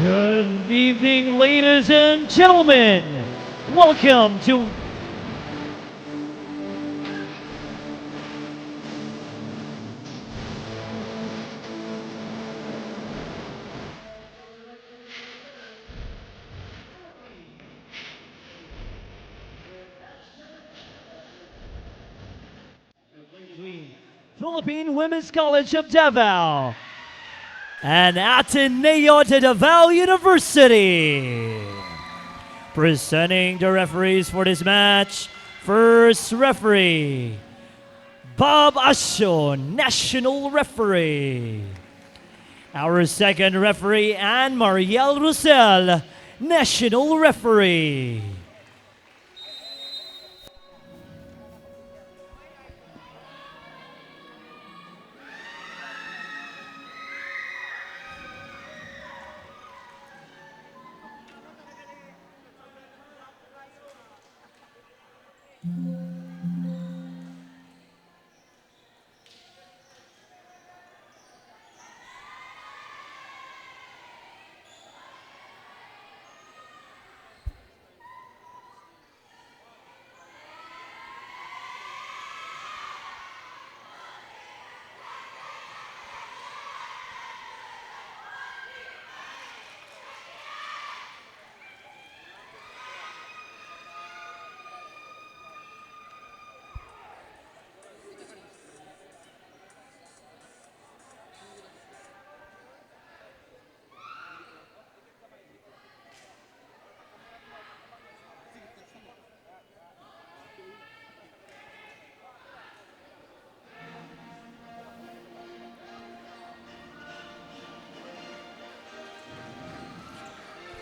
Good evening, ladies and gentlemen. Welcome to Philippine Women's College of Davao and Ateneo de Davao University. Presenting the referees for this match, first referee, Bob Asho, National Referee. Our second referee, Anne Marielle Roussel, National Referee.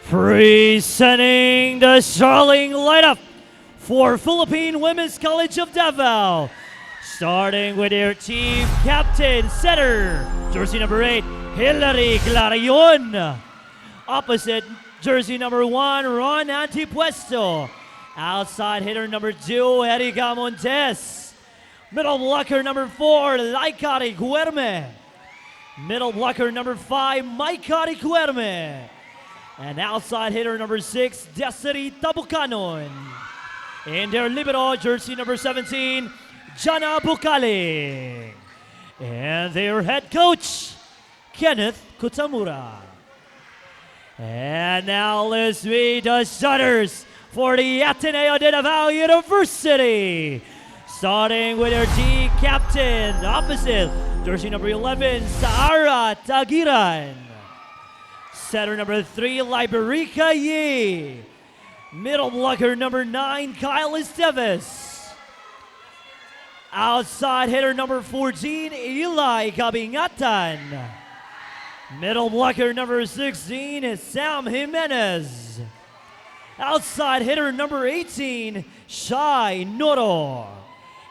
Presenting the starting lineup for Philippine Women's College of Davao. Starting with their team captain, center, jersey number 8, Hilary Clarion. Opposite, jersey number 1, Ron Antipuesto. Outside hitter number 2, Erika Montes. Middle blocker number 4, Laikari Guerme. Middle blocker number 5, Maikari Guerme. And outside hitter number 6, Desiree Tabucanon. In their libero, jersey number 17, Jana Bukali. And their head coach, Kenneth Kutamura. And now let's meet the starters for the Ateneo de Davao University. Starting with their team captain, opposite, jersey number 11, Sahara Tagiran. Setter number 3, Liberica Yi. Middle blocker number 9, Kyle Esteves. Outside hitter number 14, Eli Cabingatan. Middle blocker number 16 is Sam Jimenez. Outside hitter number 18, Shai Noro.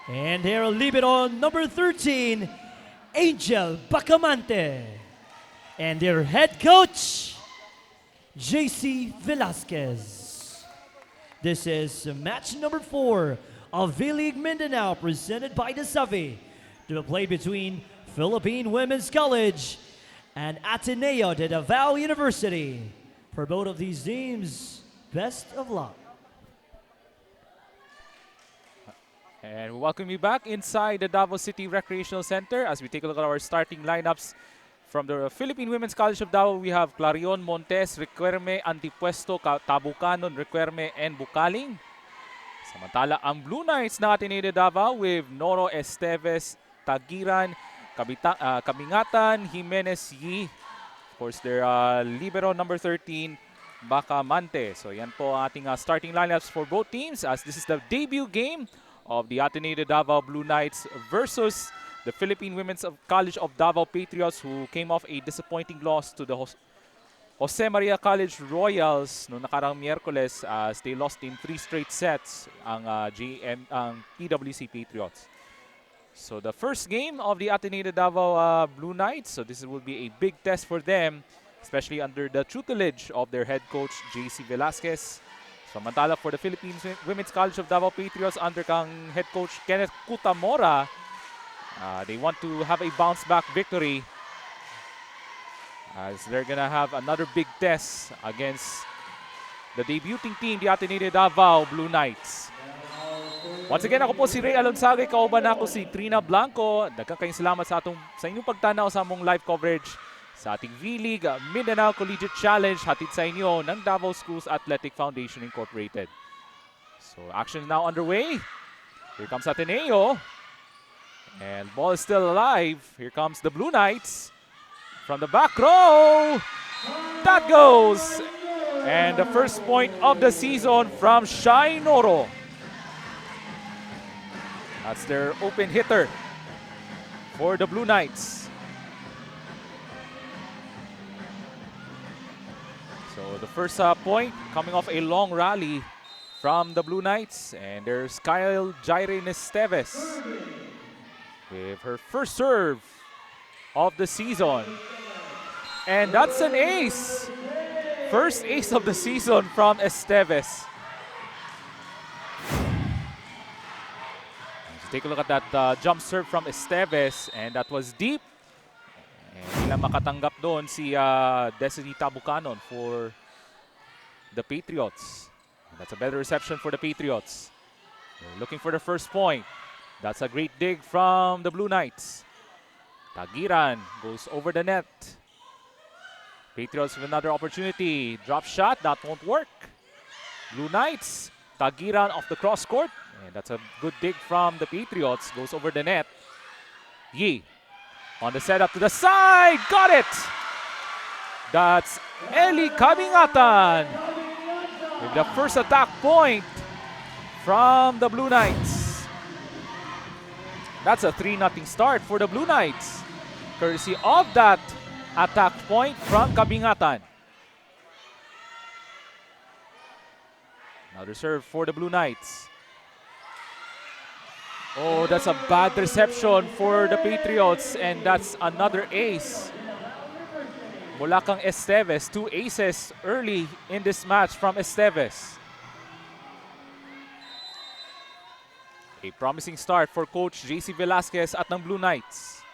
And their libero number 13, Angel Bacamante. And their head coach, JC Velasquez. This is match number 4 of V-League Mindanao presented by the Savi to be played between Philippine Women's College and Ateneo de Davao University. For both of these teams, best of luck. And we welcome you back inside the Davao City Recreational Center as we take a look at our starting lineups. From the Philippine Women's College of Davao, we have Clarion, Montes, Requerme, Antipuesto, Tabucanon, Requerme, and Bukaling. Samantala, ang Blue Knights na Ateneo de Davao with Noro Esteves, Tagiran, Kabingatan, Jimenez Yi. Of course, their libero number 13, Bacamante. So yan po ang ating starting lineups for both teams as this is the debut game of the Ateneo de Davao Blue Knights versus the Philippine Women's College of Davao Patriots who came off a disappointing loss to the Jose Maria College Royals noong nakarang Miyerkules as they lost in 3 straight sets ang PWC Patriots. So the first game of the Ateneo de Davao Blue Knights, so this will be a big test for them, especially under the tutelage of their head coach, JC Velasquez. Samantala for the Philippine Women's College of Davao Patriots under kang head coach Kenneth Kutamora, they want to have a bounce-back victory as they're gonna have another big test against the debuting team, the Ateneo de Davao Blue Knights. Once again, ako po si Ray Alonsagay, kauban ako si Trina Blanco. Nagkakayong salamat sa inyong pagtanaw sa among live coverage sa ating V-League Mindanao Collegiate Challenge, hatid sa inyo ng Davao Schools Athletic Foundation Incorporated. So action is now underway. Here comes Ateneo. And ball is still alive. Here comes the Blue Knights. From the back row. That goes. And the first point of the season from Shai Noro. That's their open hitter for the Blue Knights. So the first point coming off a long rally from the Blue Knights. And there's Kyle Jaire Esteves with her first serve of the season. And that's an ace. First ace of the season from Esteves. So take a look at that jump serve from Esteves, and that was deep. And hindi lang makatanggap doon si Destiny Tabucanon for the Patriots. That's a better reception for the Patriots. They're looking for the first point. That's a great dig from the Blue Knights. Tagiran goes over the net. Patriots with another opportunity. Drop shot, that won't work. Blue Knights, Tagiran off the cross court. And that's a good dig from the Patriots. Goes over the net. Yi on the setup to the side. Got it! That's Eli Kabingatan with the first attack point from the Blue Knights. That's a 3-0 start for the Blue Knights, courtesy of that attack point from Kabingatan. Another serve for the Blue Knights. Oh, that's a bad reception for the Patriots, and that's another ace. Mula kang Esteves, 2 aces early in this match from Esteves. A promising start for Coach JC Velasquez at ng Blue Knights.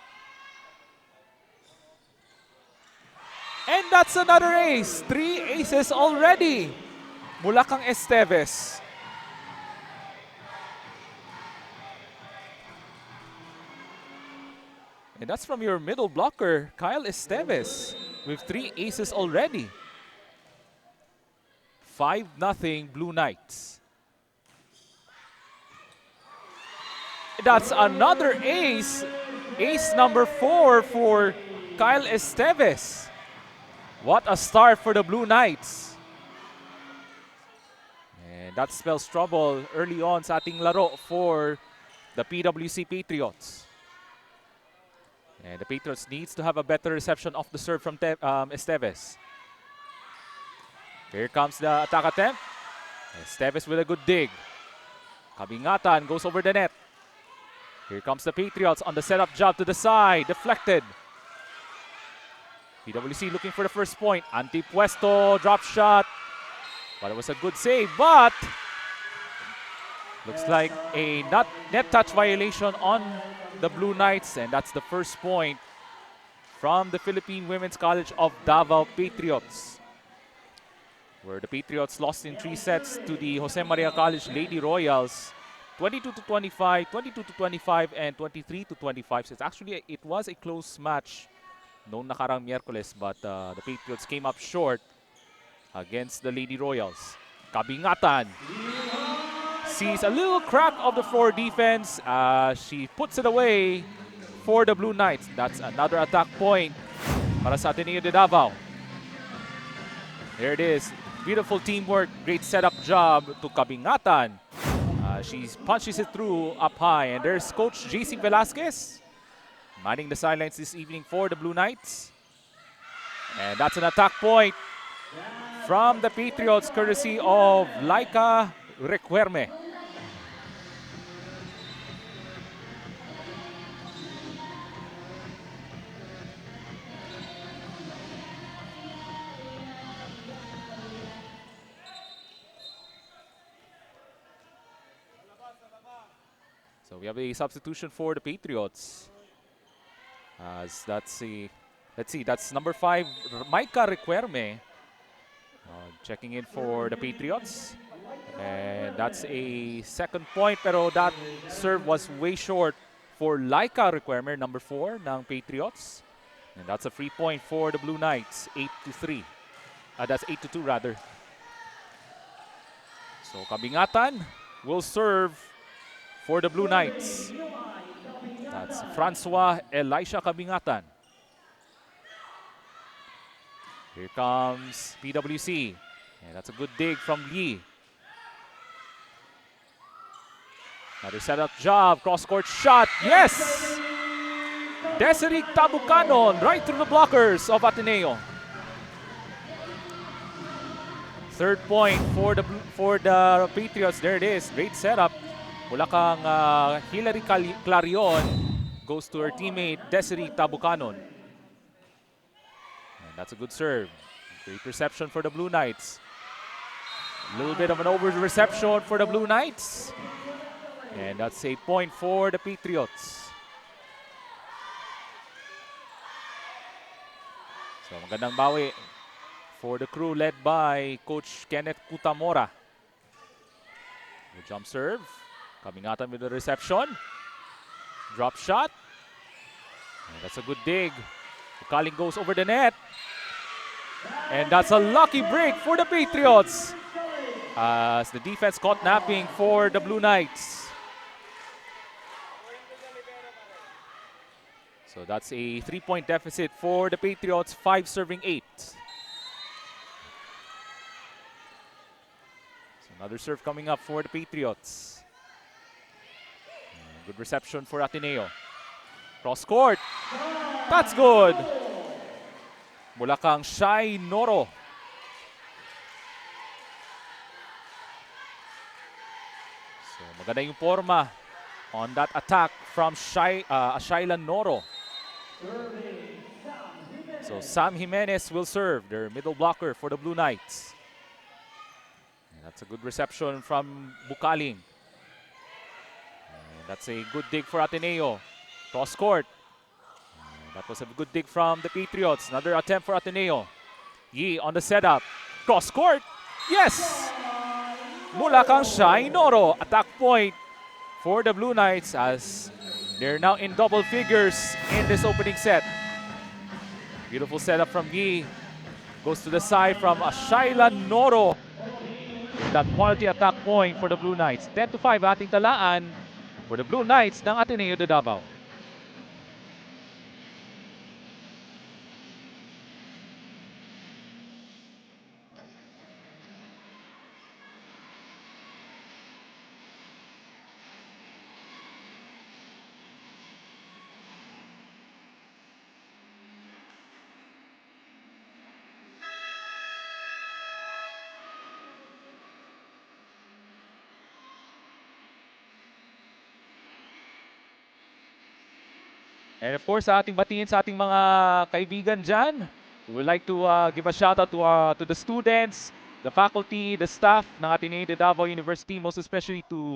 And that's another ace. 3 aces already. Mula kang Esteves. And that's from your middle blocker, Kyle Esteves, with 3 aces already. 5-0 Blue Knights. That's another ace. Ace number 4 for Kyle Esteves. What a start for the Blue Knights. And that spells trouble early on sa ating laro for the PWC Patriots. And the Patriots needs to have a better reception of the serve from Esteves. Here comes the attack attempt. Esteves with a good dig. Kabingatan goes over the net. Here comes the Patriots on the setup job to the side. Deflected. PWC looking for the first point. Antipuesto, drop shot. But it was a good save, but looks like a net touch violation on the Blue Knights, and that's the first point from the Philippine Women's College of Davao Patriots, where the Patriots lost in 3 sets to the Jose Maria College Lady Royals, 22-25, 22-25, and 23-25. So it was a close match noong nakarang Miyerkules, but the Patriots came up short against the Lady Royals. Kabingatan sees a little crack of the floor defense. She puts it away for the Blue Knights. That's another attack point para sa Ateneo de Davao. There it is. Beautiful teamwork. Great setup job to Kabingatan. She punches it through up high. And there's Coach JC Velasquez manning the sidelines this evening for the Blue Knights. And that's an attack point from the Patriots, courtesy of Laika Requerme. So we have a substitution for the Patriots, as that's a Let's see, that's number 5, Maika Requerme. Checking in for the Patriots. And that's a second point, pero that serve was way short for Laika Requerme, number 4 ng Patriots. And that's a free point for the Blue Knights, 8-3. That's 8-2 rather. So Kabingatan will serve for the Blue Knights. That's Francois Elisha Kabingatan. Here comes PWC. And that's a good dig from Lee. Another setup job, cross-court shot, yes! Desiree Tabucanon right through the blockers of Ateneo. Third point for the Patriots. There it is, great setup. Mula kang Hilary Clarion goes to her teammate Desiree Tabucanon. And that's a good serve. Great reception for the Blue Knights. A little bit of an over-reception for the Blue Knights. And that's a point for the Patriots. So magandang bawi for the crew led by Coach Kenneth Kutamora. Good jump serve. Kabingatan with the reception. Drop shot. And that's a good dig. Bukaling goes over the net. And that's a lucky break for the Patriots. As the defense caught napping for the Blue Knights. So that's a 3-point deficit for the Patriots, 5 serving 8. So another serve coming up for the Patriots. And good reception for Ateneo. Cross court. That's good. Mula kang Shai Noro. So maganda yung forma on that attack from Shaila Noro. So Sam Jimenez will serve, their middle blocker for the Blue Knights. And that's a good reception from Bukaling. And that's a good dig for Ateneo. Cross court. And that was a good dig from the Patriots. Another attempt for Ateneo. Yi on the setup. Cross court. Yes! Mula kang Shai Noro. Attack point for the Blue Knights as they're now in double figures in this opening set. Beautiful setup from Yi. Goes to the side from Shaila Noro. That quality attack point for the Blue Knights. 10-5 ating talaan for the Blue Knights ng Ateneo de Davao. And of course, sa ating batiin sa ating mga kaibigan dyan, we would like to give a shout out to the students, the faculty, the staff ng Ateneo de Davao University, most especially to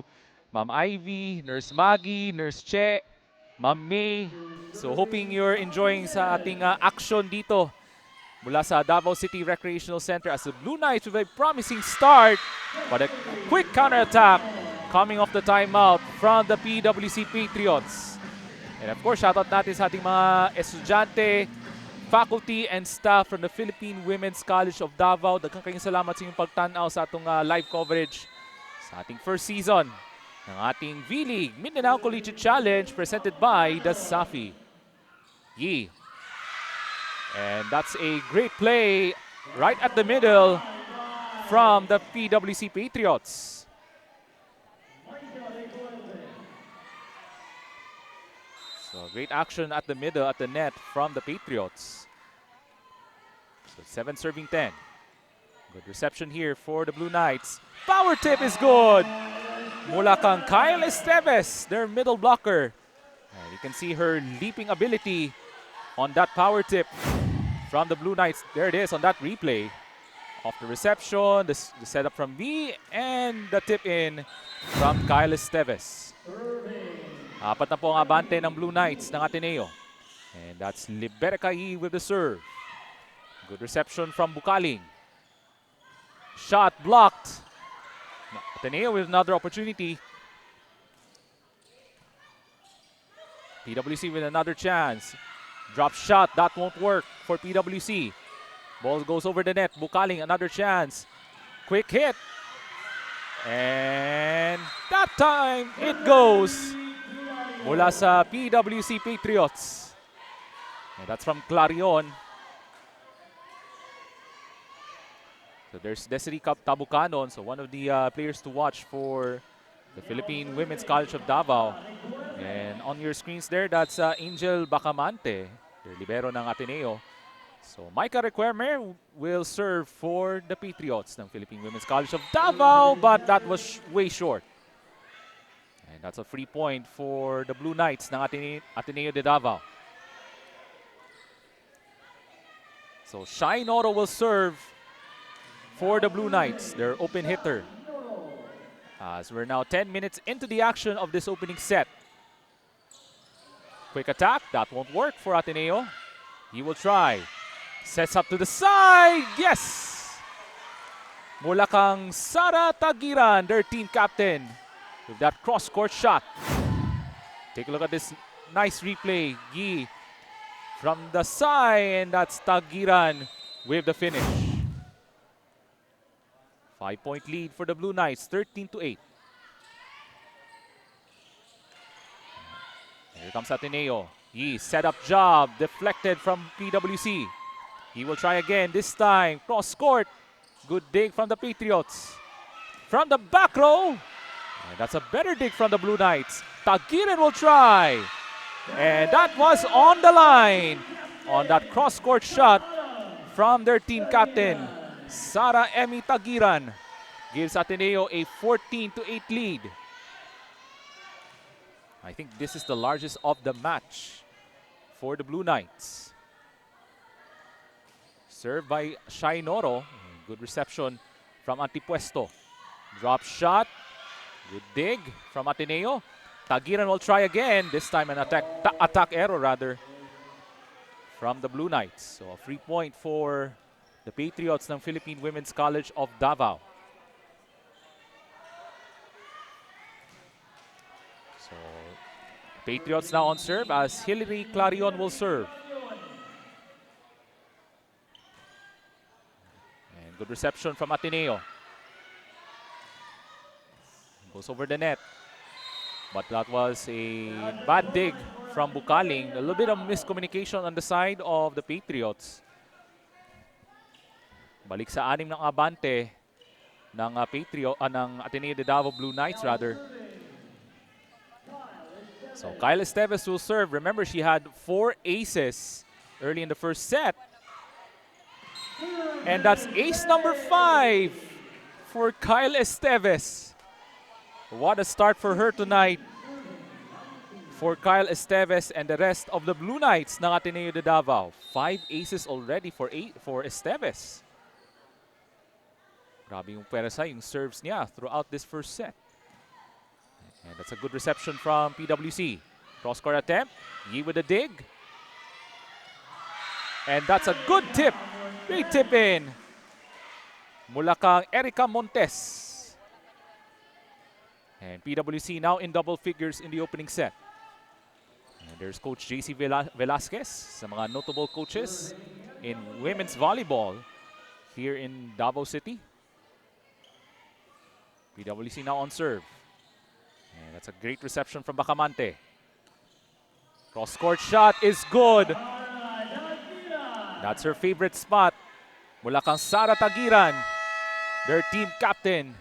Ma'am Ivy, Nurse Maggie, Nurse Che, Ma'am May. So hoping you're enjoying sa ating action dito mula sa Davao City Recreational Center as the Blue Knights with a promising start, but a quick counterattack coming off the timeout from the PWC Patriots. And of course, shoutout natin sa ating mga estudyante, faculty, and staff from the Philippine Women's College of Davao. Daghang kayong salamat sa inyong pagtanaw sa atong live coverage sa ating first season ng ating V-League Mindanao Collegiate Challenge presented by the Safi. Yi. And that's a great play right at the middle from the PWC Patriots. So great action at the middle, at the net from the Patriots. So 7 serving 10. Good reception here for the Blue Knights. Power tip is good. Mula kang Kyle Esteves, their middle blocker. And you can see her leaping ability on that power tip from the Blue Knights. There it is on that replay. Off the reception, the setup from V, and the tip in from Kyle Esteves. Apat na po ang abante ng Blue Knights ng Ateneo. And that's Liberecai with the serve. Good reception from Bukaling. Shot blocked. Ateneo with another opportunity. PWC with another chance. Drop shot, that won't work for PWC. Ball goes over the net. Bukaling, another chance. Quick hit. And that time, it goes mula sa PWC Patriots. And that's from Clarion. So there's Desiree Tabucanon, so one of the players to watch for the Philippine Women's College of Davao. And on your screens there, that's Angel Bacamante, the libero ng Ateneo. So Micah Requerme will serve for the Patriots ng Philippine Women's College of Davao, but that was way short. And that's a free point for the Blue Knights ng Ateneo de Davao. So Shai Noro will serve for the Blue Knights, their open hitter. As we're now 10 minutes into the action of this opening set. Quick attack, that won't work for Ateneo. He will try. Sets up to the side, yes! Mula kang Sara Tagiran, their team captain, with that cross-court shot. Take a look at this nice replay. Yi from the side, and that's Tagiran with the finish. 5-point lead for the Blue Knights, 13-8. Here comes Ateneo. Yi, set up job, deflected from PWC. He will try again, this time, cross court. Good dig from the Patriots. From the back row, and that's a better dig from the Blue Knights. Tagiran will try. And that was on the line on that cross court shot from their team captain. Sara Emmy Tagiran gives Ateneo a 14-8 lead. I think this is the largest of the match for the Blue Knights. Served by Shai Noro. Good reception from Antipuesto. Drop shot. Good dig from Ateneo. Tagiran will try again. This time an attack error rather from the Blue Knights. So a free point for the Patriots ng Philippine Women's College of Davao. So, Patriots now on serve as Hilary Clarion will serve. And good reception from Ateneo. Goes over the net. But that was a bad dig from Bukaling. A little bit of miscommunication on the side of the Patriots. Balik sa anim ng abante ng ng Ateneo de Davao Blue Knights rather. So Kyle Esteves will serve. Remember, she had 4 aces early in the first set. And that's ace number 5 for Kyle Esteves. What a start for her tonight. For Kyle Esteves and the rest of the Blue Knights ng Ateneo de Davao. 5 aces already for Esteves. Grabe yung persa, yung serves niya throughout this first set. And that's a good reception from PWC. Cross-court attempt. Yi with a dig. And that's a good tip. Great tip in. Mula kang Erica Montes. And PWC now in double figures in the opening set. And there's Coach JC Velasquez, sa mga notable coaches in women's volleyball here in Davao City. PWC now on serve. And that's a great reception from Bacamante. Cross-court shot is good. That's her favorite spot. Mula kang Sara Tagiran, their team captain.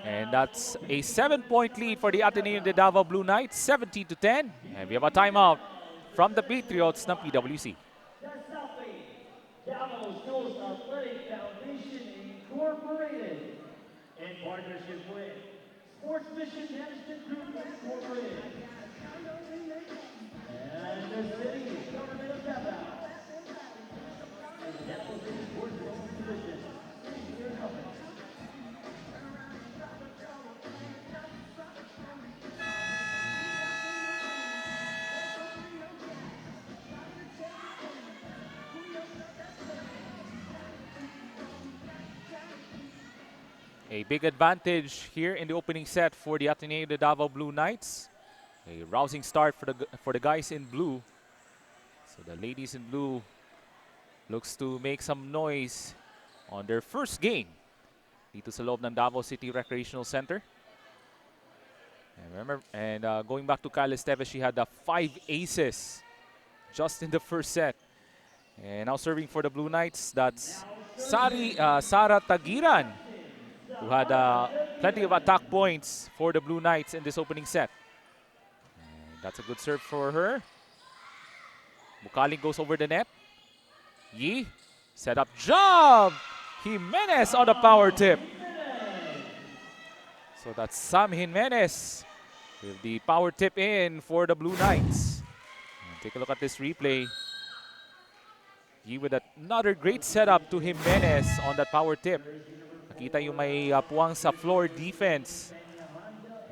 And that's a 7-point lead for the Ateneo de Davao Blue Knights, 17-10. And we have a timeout from the Patriots ng PWC. Davos Coast Athletic Foundation Incorporated, in partnership with Sports Mission Management Group Incorporated and the City Government of Davao. And the Davao City Sports Development Division, your company. A big advantage here in the opening set for the Ateneo de Davao Blue Knights. A rousing start for the guys in blue. So the ladies in blue looks to make some noise on their first game dito sa loob ng Davao City Recreational Center. And remember, going back to Kyle Esteves, she had 5 aces just in the first set. And now serving for the Blue Knights, that's Sara Tagiran, who had plenty of attack points for the Blue Knights in this opening set. And that's a good serve for her. Bukaling goes over the net. Yi, set up jump! Jimenez on the power tip. So that's Sam Jimenez with the power tip in for the Blue Knights. And take a look at this replay. Yi with another great setup to Jimenez on that power tip. Nakita yung may puwang sa floor defense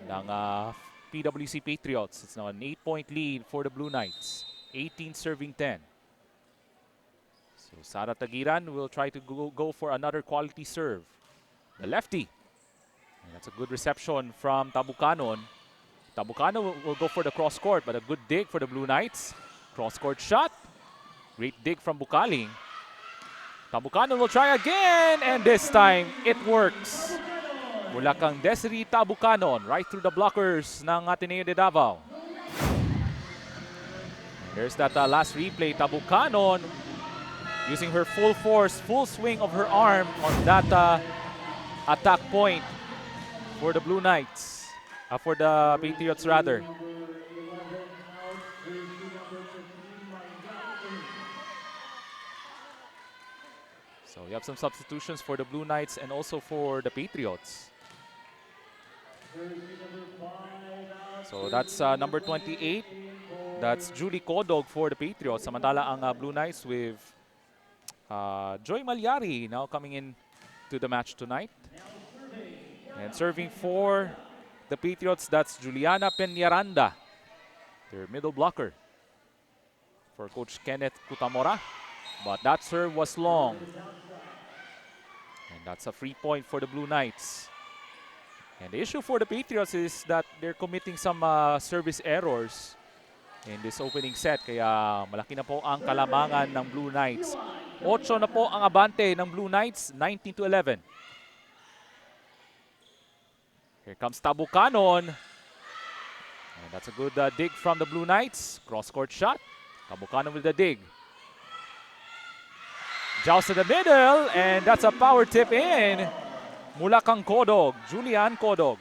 ng PWC Patriots. It's now an 8-point lead for the Blue Knights. 18 serving 10. So Sara Tagiran will try to go for another quality serve. The lefty. And that's a good reception from Tabucanon. Tabucanon will go for the cross court, but a good dig for the Blue Knights. Cross court shot. Great dig from Bukaling. Tabucanon will try again, and this time it works. Mula kang Desiree Tabucanon right through the blockers ng Ateneo de Davao. There's that last replay. Tabucanon using her full force, full swing of her arm on that attack point for the Blue Knights, for the Patriots rather. So we have some substitutions for the Blue Knights and also for the Patriots. So that's number 28. That's Julie Kodog for the Patriots. Samantala ang Blue Knights with Joy Malyari now coming in to the match tonight. And serving for the Patriots, that's Juliana Peñaranda, their middle blocker for Coach Kenneth Kutamora. But that serve was long. And that's a free point for the Blue Knights. And the issue for the Patriots is that they're committing some service errors in this opening set. Kaya malaki na po ang kalamangan ng Blue Knights. 8 na po ang abante ng Blue Knights, 19-11. Here comes Tabucanon. And that's a good dig from the Blue Knights. Cross-court shot. Tabucanon with the dig. Joust to the middle, and that's a power tip in. Mula kang Kodog, Julian Kodog.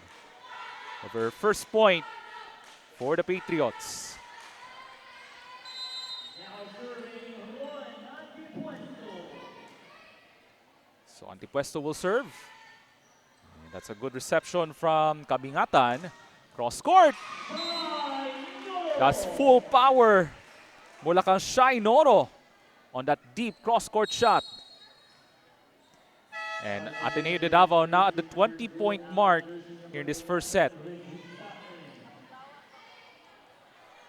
Of her first point for the Patriots. So Antipuesto will serve. And that's a good reception from Kabingatan. Cross court. That's full power. Mula kang Shai Noro on that deep cross court shot. And Ateneo de Davao now at the 20-point mark here in this first set.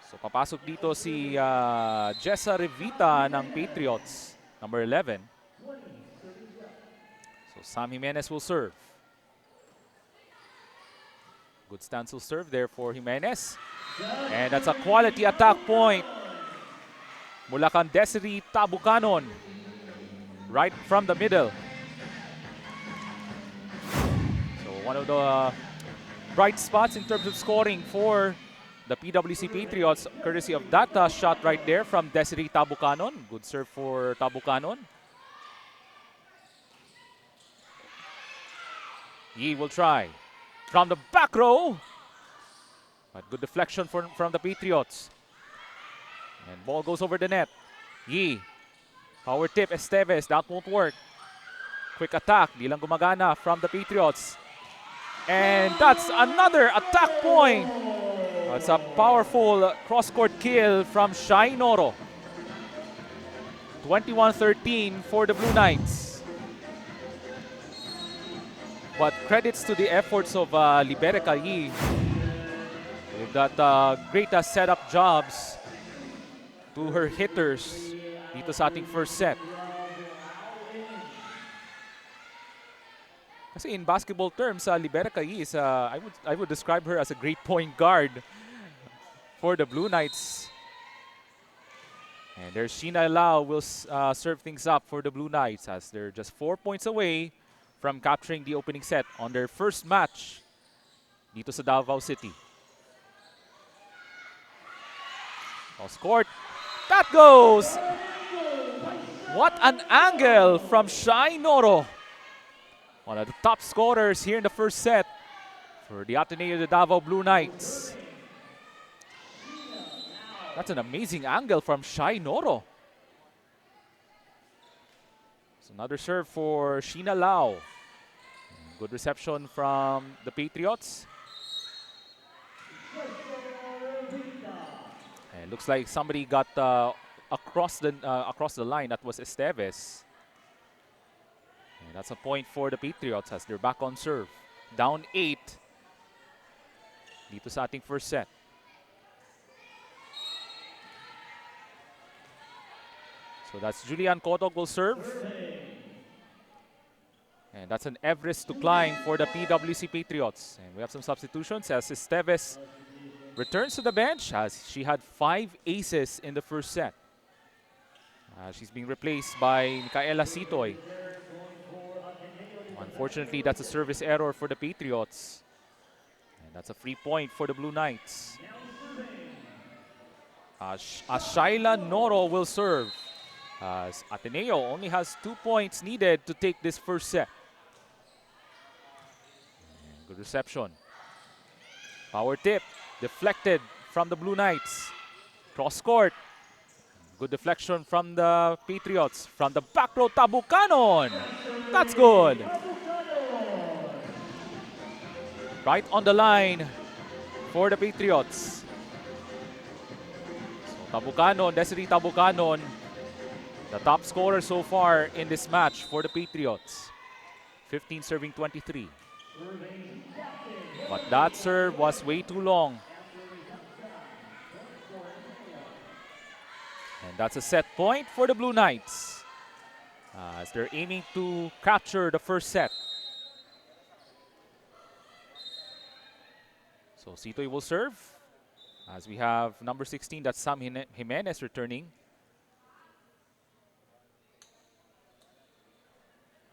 So papasok dito si Jessa Revita ng Patriots, number 11. So Sam Jimenez will serve. Good stance will serve there for Jimenez. And that's a quality attack point. Mula kang Desiree Tabucanon. Right from the middle. So one of the bright spots in terms of scoring for the PWC Patriots, courtesy of that shot right there from Desiree Tabucanon. Good serve for Tabucanon. Yi will try. From the back row. But good deflection from the Patriots. And ball goes over the net. Yi. Power tip, Esteves. That won't work. Quick attack. Di lang gumagana from the Patriots. And that's another attack point. That's a powerful cross-court kill from Shai Noro. 21-13 for the Blue Knights. But credits to the efforts of Liberica Yi. With that great setup jobs to her hitters dito sa ating first set. Kasi in basketball terms, Libera Kai is, I would describe her as a great point guard for the Blue Knights. And there's Sheena Lau will serve things up for the Blue Knights as they're just 4 points away from capturing the opening set on their first match dito sa Davao City. Cross court. That goes! What an angle from Shai Noro. One of the top scorers here in the first set for the Ateneo de Davao Blue Knights. That's an amazing angle from Shai Noro. So another serve for Sheena Lau. Good reception from the Patriots. And looks like somebody got across the line. That was Esteves. And that's a point for the Patriots as they're back on serve. Down 8 dito sa ating first set. So that's Julian Kotog will serve. And that's an Everest to climb for the PWC Patriots. And we have some substitutions as Esteves returns to the bench as she had 5 aces in the first set. She's being replaced by Micaela Sitoy. Unfortunately, that's a service error for the Patriots. And that's a free point for the Blue Knights. Shaila Noro will serve. As Ateneo only has 2 points needed to take this first set. And good reception. Power tip. Deflected from the Blue Knights. Cross court. Good deflection from the Patriots. From the back row, Tabucanon. That's good. Right on the line for the Patriots. So Tabucanon, Desiree Tabucanon, the top scorer so far in this match for the Patriots. 15 serving 23. But that serve was way too long. And that's a set point for the Blue Knights as they're aiming to capture the first set. So Sitoy will serve as we have number 16, that's Sam Jimenez returning.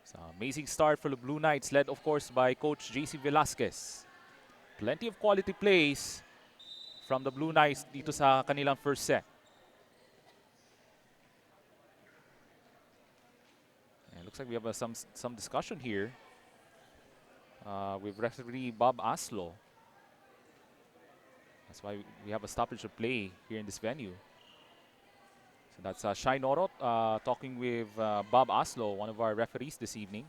So amazing start for the Blue Knights, led of course by Coach JC Velasquez. Plenty of quality plays from the Blue Knights dito sa kanilang first set. And looks like we have some discussion here with referee Bob Aslo. That's why we have a stoppage of play here in this venue. So that's Shai Noro talking with Bob Aslo, one of our referees this evening.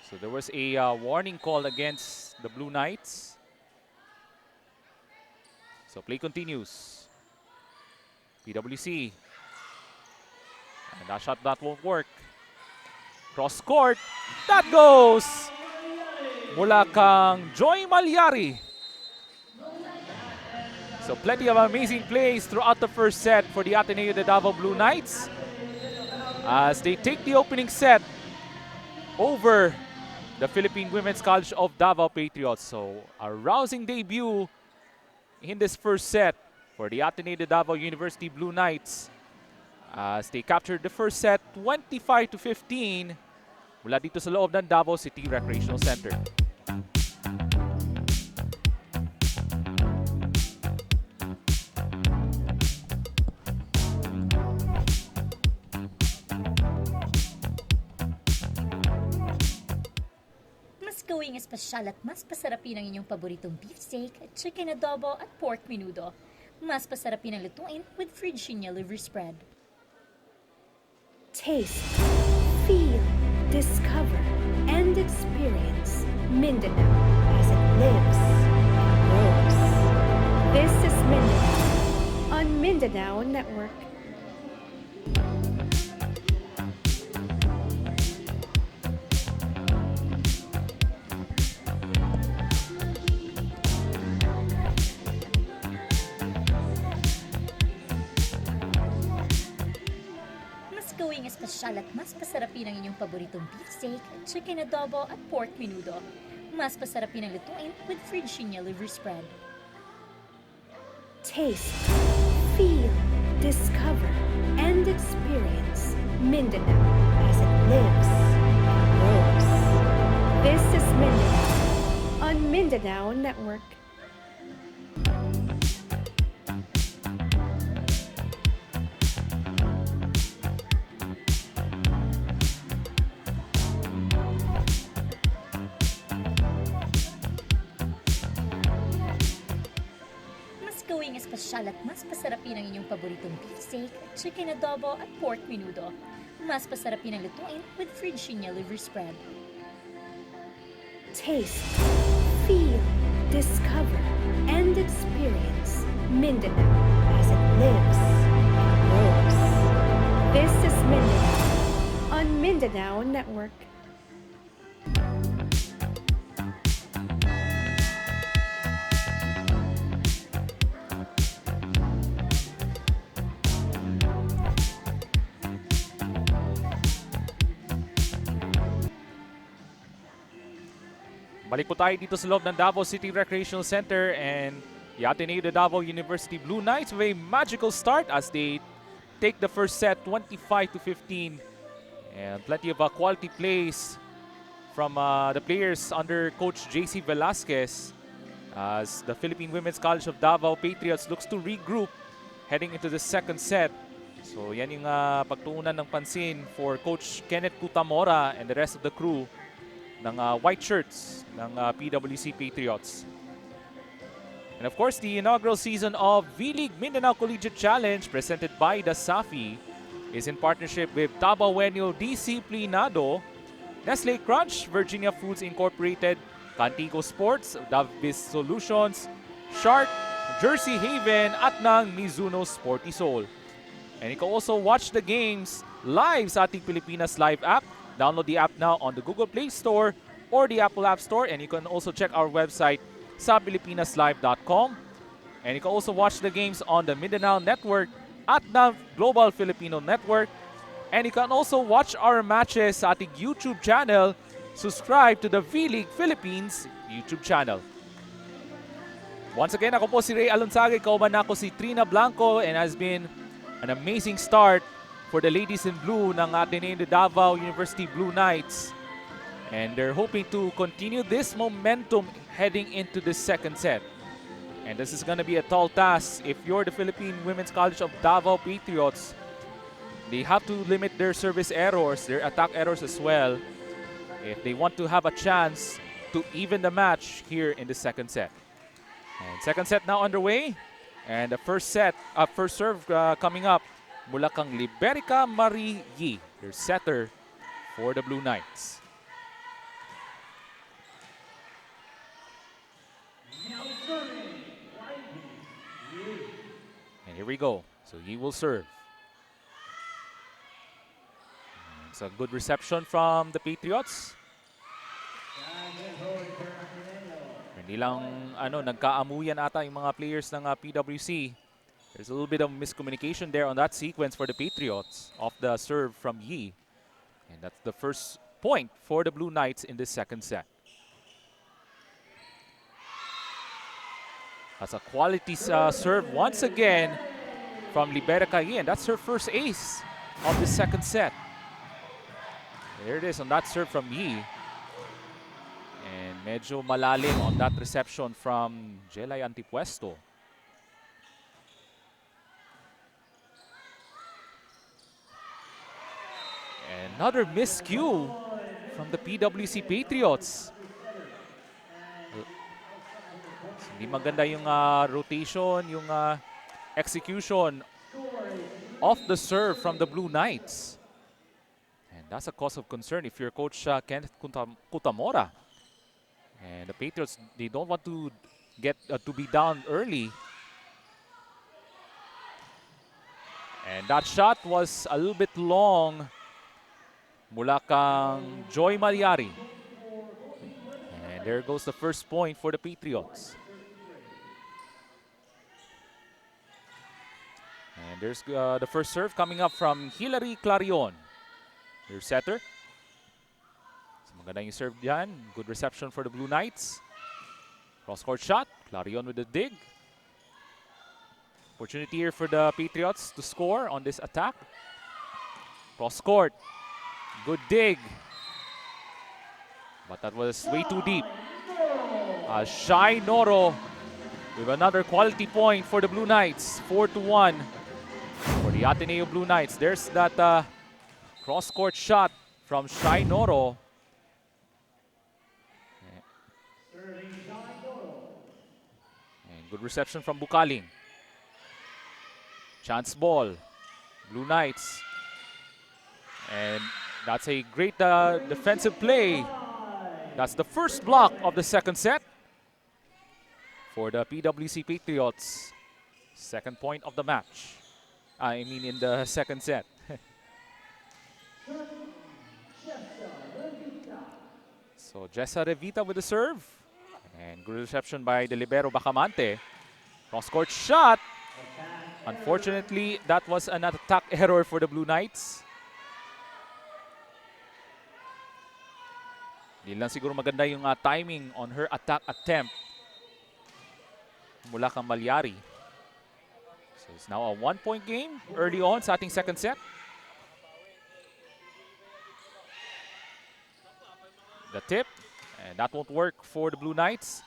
So there was a warning call against the Blue Knights. So play continues. PWC. And that shot that won't work. Cross court. That goes! Mula kang Joy Malyari. So plenty of amazing plays throughout the first set for the Ateneo de Davao Blue Knights as they take the opening set over the Philippine Women's College of Davao Patriots. So a rousing debut in this first set for the Ateneo de Davao University Blue Knights as they captured the first set 25-15 mula dito sa loob ng Davao City Recreational Center. Mas gawing espesyal at mas pasarapin ang inyong paboritong beef steak, chicken adobo at pork menudo. Mas pasarapin ang lutuin with Virginia liver spread. Taste, feel, discover, and experience Mindanao as it lives and grows. This is Mindanao on Mindanao Network. espesyal at mas pasarapin ang inyong paboritong beefsteak, chicken adobo at pork menudo. Mas pasarapin ang lutuin with Virginia liver spread. Taste, feel, discover, and experience Mindanao as it lives and grows. This is Mindanao on Mindanao Network. Gawing espesyal at mas pasarapin ang inyong paboritong beefsteak, chicken adobo at pork menudo. Mas pasarapin ang lutuin with Virginia liver spread. Taste, feel, discover, and experience Mindanao as it lives and grows. This is Mindanao on Mindanao Network. Balik po tayo dito sa loob ng Davao City Recreational Center, and the Ateneo de Davao University Blue Knights with a magical start as they take the first set 25-15, and plenty of quality plays from the players under Coach JC Velasquez as the Philippine Women's College of Davao Patriots looks to regroup heading into the second set. So yan yung pagtuunan ng pansin for Coach Kenneth Cutamora and the rest of the crew ng white shirts ng PWC Patriots. And of course, the inaugural season of V-League Mindanao Collegiate Challenge presented by the SAFI is in partnership with Tabawenyo Disciplinado, Nestle Crunch, Virginia Foods Incorporated, Cantico Sports, Davis Solutions, Shark, Jersey Haven, at ng Mizuno Sporty Soul. And you can also watch the games live sa ating Pilipinas Live app. Download the app now on the Google Play Store or the Apple App Store, and you can also check our website sa pilipinaslive.com. And you can also watch the games on the Mindanao Network at the Global Filipino Network. And you can also watch our matches sa ating YouTube channel. Subscribe to the V-League Philippines YouTube channel. Once again, ako po si Ray Alonsage, kauban ako si Trina Blanco, and has been an amazing start for the ladies in blue ng Ateneo de Davao University Blue Knights. And they're hoping to continue this momentum heading into the second set. And this is going to be a tall task if you're the Philippine Women's College of Davao Patriots. They have to limit their service errors, their attack errors as well, if they want to have a chance to even the match here in the second set. And second set now underway. And the first serve coming up mula kang Liberica Marie Yi, their setter for the Blue Knights. And here we go. So Yi will serve. It's a good reception from the Patriots. Hindi lang nagkaamuyan ata yung mga players ng PWC. There's a little bit of miscommunication there on that sequence for the Patriots off the serve from Yi. And that's the first point for the Blue Knights in this second set. That's a quality serve once again from Liberica Yi, and that's her first ace of the second set. There it is on that serve from Yi. And medyo malalim on that reception from Jelay Antipuesto. Another miscue from the PWC Patriots. Hindi maganda yung rotation, yung execution of the serve from the Blue Knights. And that's a cause of concern if you're Coach Kenneth Cutamora. And the Patriots, they don't want to get to be down early. And that shot was a little bit long mula kang Joy Mariari. And there goes the first point for the Patriots. And there's the first serve coming up from Hilary Clarion. Your setter. So maganda yung serve diyan. Good reception for the Blue Knights. Cross-court shot. Clarion with the dig. Opportunity here for the Patriots to score on this attack. Cross-court. Good dig. But that was way too deep. Shai Noro with another quality point for the Blue Knights. 4-1 for the Ateneo Blue Knights. There's that cross-court shot from Shai Noro. And good reception from Bukaling. Chance ball. Blue Knights. And that's a great defensive play. That's the first block of the second set for the PWC Patriots. Second point of the match. I mean in the second set. So Jessa Revita with the serve. And good reception by the libero Bacamante. Cross-court shot. Unfortunately, that was an attack error for the Blue Knights. Hindi lang siguro maganda yung timing on her attack attempt mula kang Malyari. So it's now a 1-point game early on sa ating second set. The tip, and that won't work for the Blue Knights.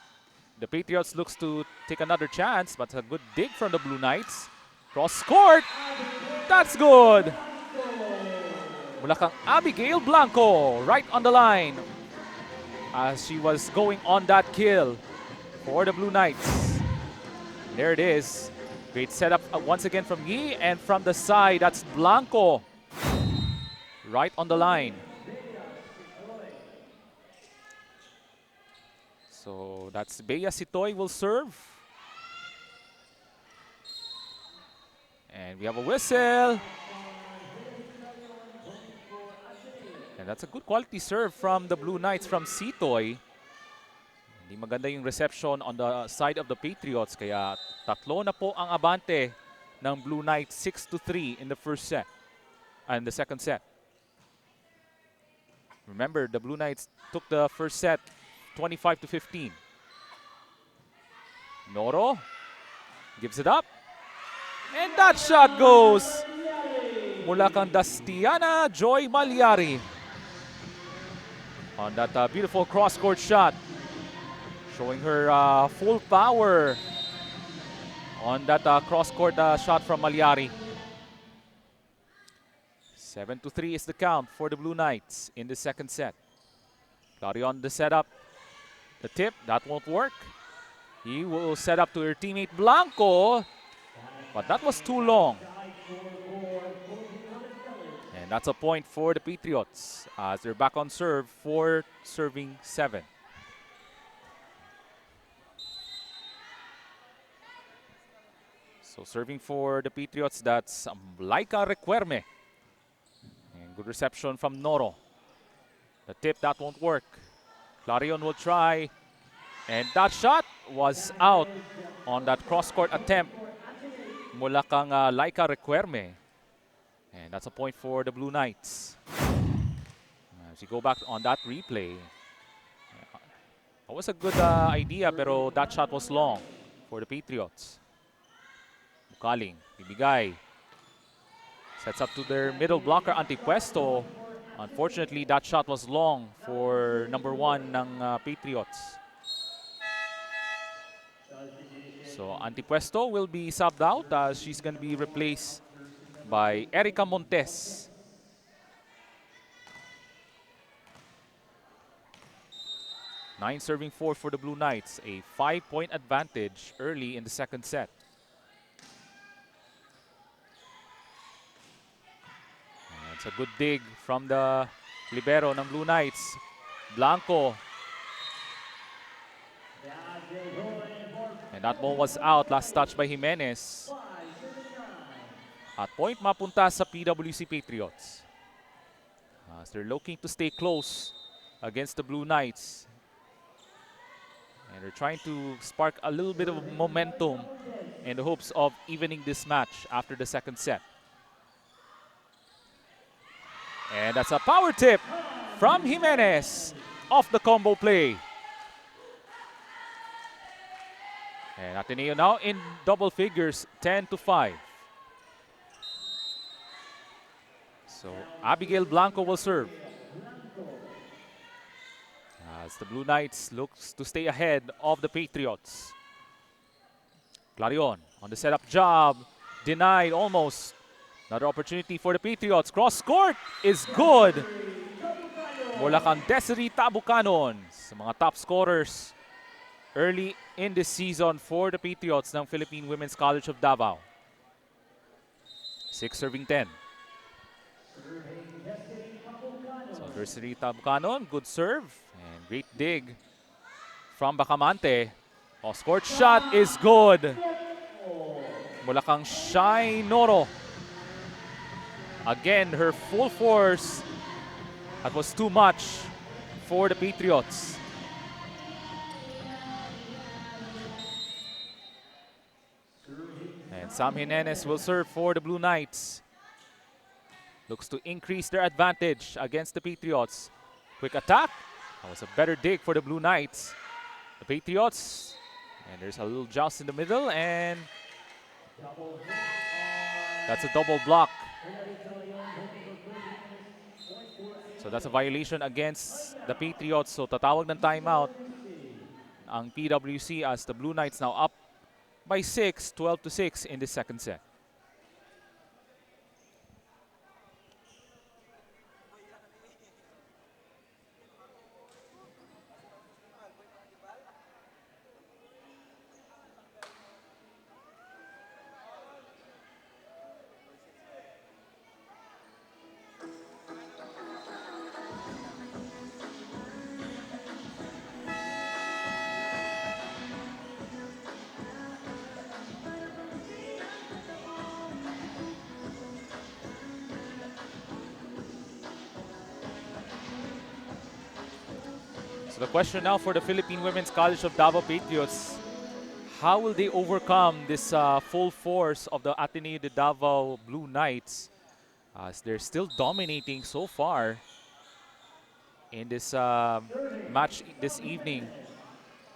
The Patriots looks to take another chance, but a good dig from the Blue Knights. Cross court, that's good. Mula kang Abigail Blanco, right on the line. As she was going on that kill for the Blue Knights. There it is. Great setup once again from Yi, and from the side, that's Blanco. Right on the line. So that's Bea Sitoy will serve. And we have a whistle. And that's a good quality serve from the Blue Knights from Sitoy. Hindi maganda yung reception on the side of the Patriots. Kaya tatlo na po ang abante ng Blue Knights, 6-3 in the first set. And the second set. Remember, the Blue Knights took the first set 25-15. Noro gives it up. And that shot goes mula kang Dastiana Joy Malyari. On that beautiful cross-court shot. Showing her full power on that cross-court shot from Malyari. 7-3 is the count for the Blue Knights in the second set. Clarion the setup. The tip, that won't work. He will set up to her teammate Blanco. But that was too long. And that's a point for the Patriots as they're back on serve for serving 7. So serving for the Patriots, that's Laika Requerme. And good reception from Noro. The tip, that won't work. Clarion will try. And that shot was out on that cross-court attempt mula kang Laika Requerme. And that's a point for the Blue Knights. As you go back on that replay, that was a good idea, pero that shot was long for the Patriots. Bukaling, bibigay. Sets up to their middle blocker, Antipuesto. Unfortunately, that shot was long for number 1 ng Patriots. So Antipuesto will be subbed out as she's going to be replaced by Erica Montes. Nine serving 4 for the Blue Knights. A 5-point advantage early in the second set. And it's a good dig from the libero ng Blue Knights. Blanco. And that ball was out. Last touch by Jimenez. At point mapunta sa PWC Patriots. As they're looking to stay close against the Blue Knights. And they're trying to spark a little bit of momentum in the hopes of evening this match after the second set. And that's a power tip from Jimenez off the combo play. And Ateneo now in double figures, 10-5. So Abigail Blanco will serve. As the Blue Knights looks to stay ahead of the Patriots. Clarion on the setup job, denied almost. Another opportunity for the Patriots. Cross court is good. Mula kang Desiree Tabucanon sa mga top scorers early in this season for the Patriots ng Philippine Women's College of Davao. 6 serving 10. So Desiree Tabucanon, good serve and great dig from Bacamante. Cross-court shot is good. Mula kang Shai Noro. Again, her full force. That was too much for the Patriots. And Sam Jimenez will serve for the Blue Knights. Looks to increase their advantage against the Patriots. Quick attack. That was a better dig for the Blue Knights. The Patriots. And there's a little joust in the middle. And that's a double block. So that's a violation against the Patriots. So tatawag ng timeout ang PWC as the Blue Knights now up by 6, 12-6 in the second set. So the question now for the Philippine Women's College of Davao Patriots, how will they overcome this full force of the Ateneo de Davao Blue Knights as they're still dominating so far in this match this evening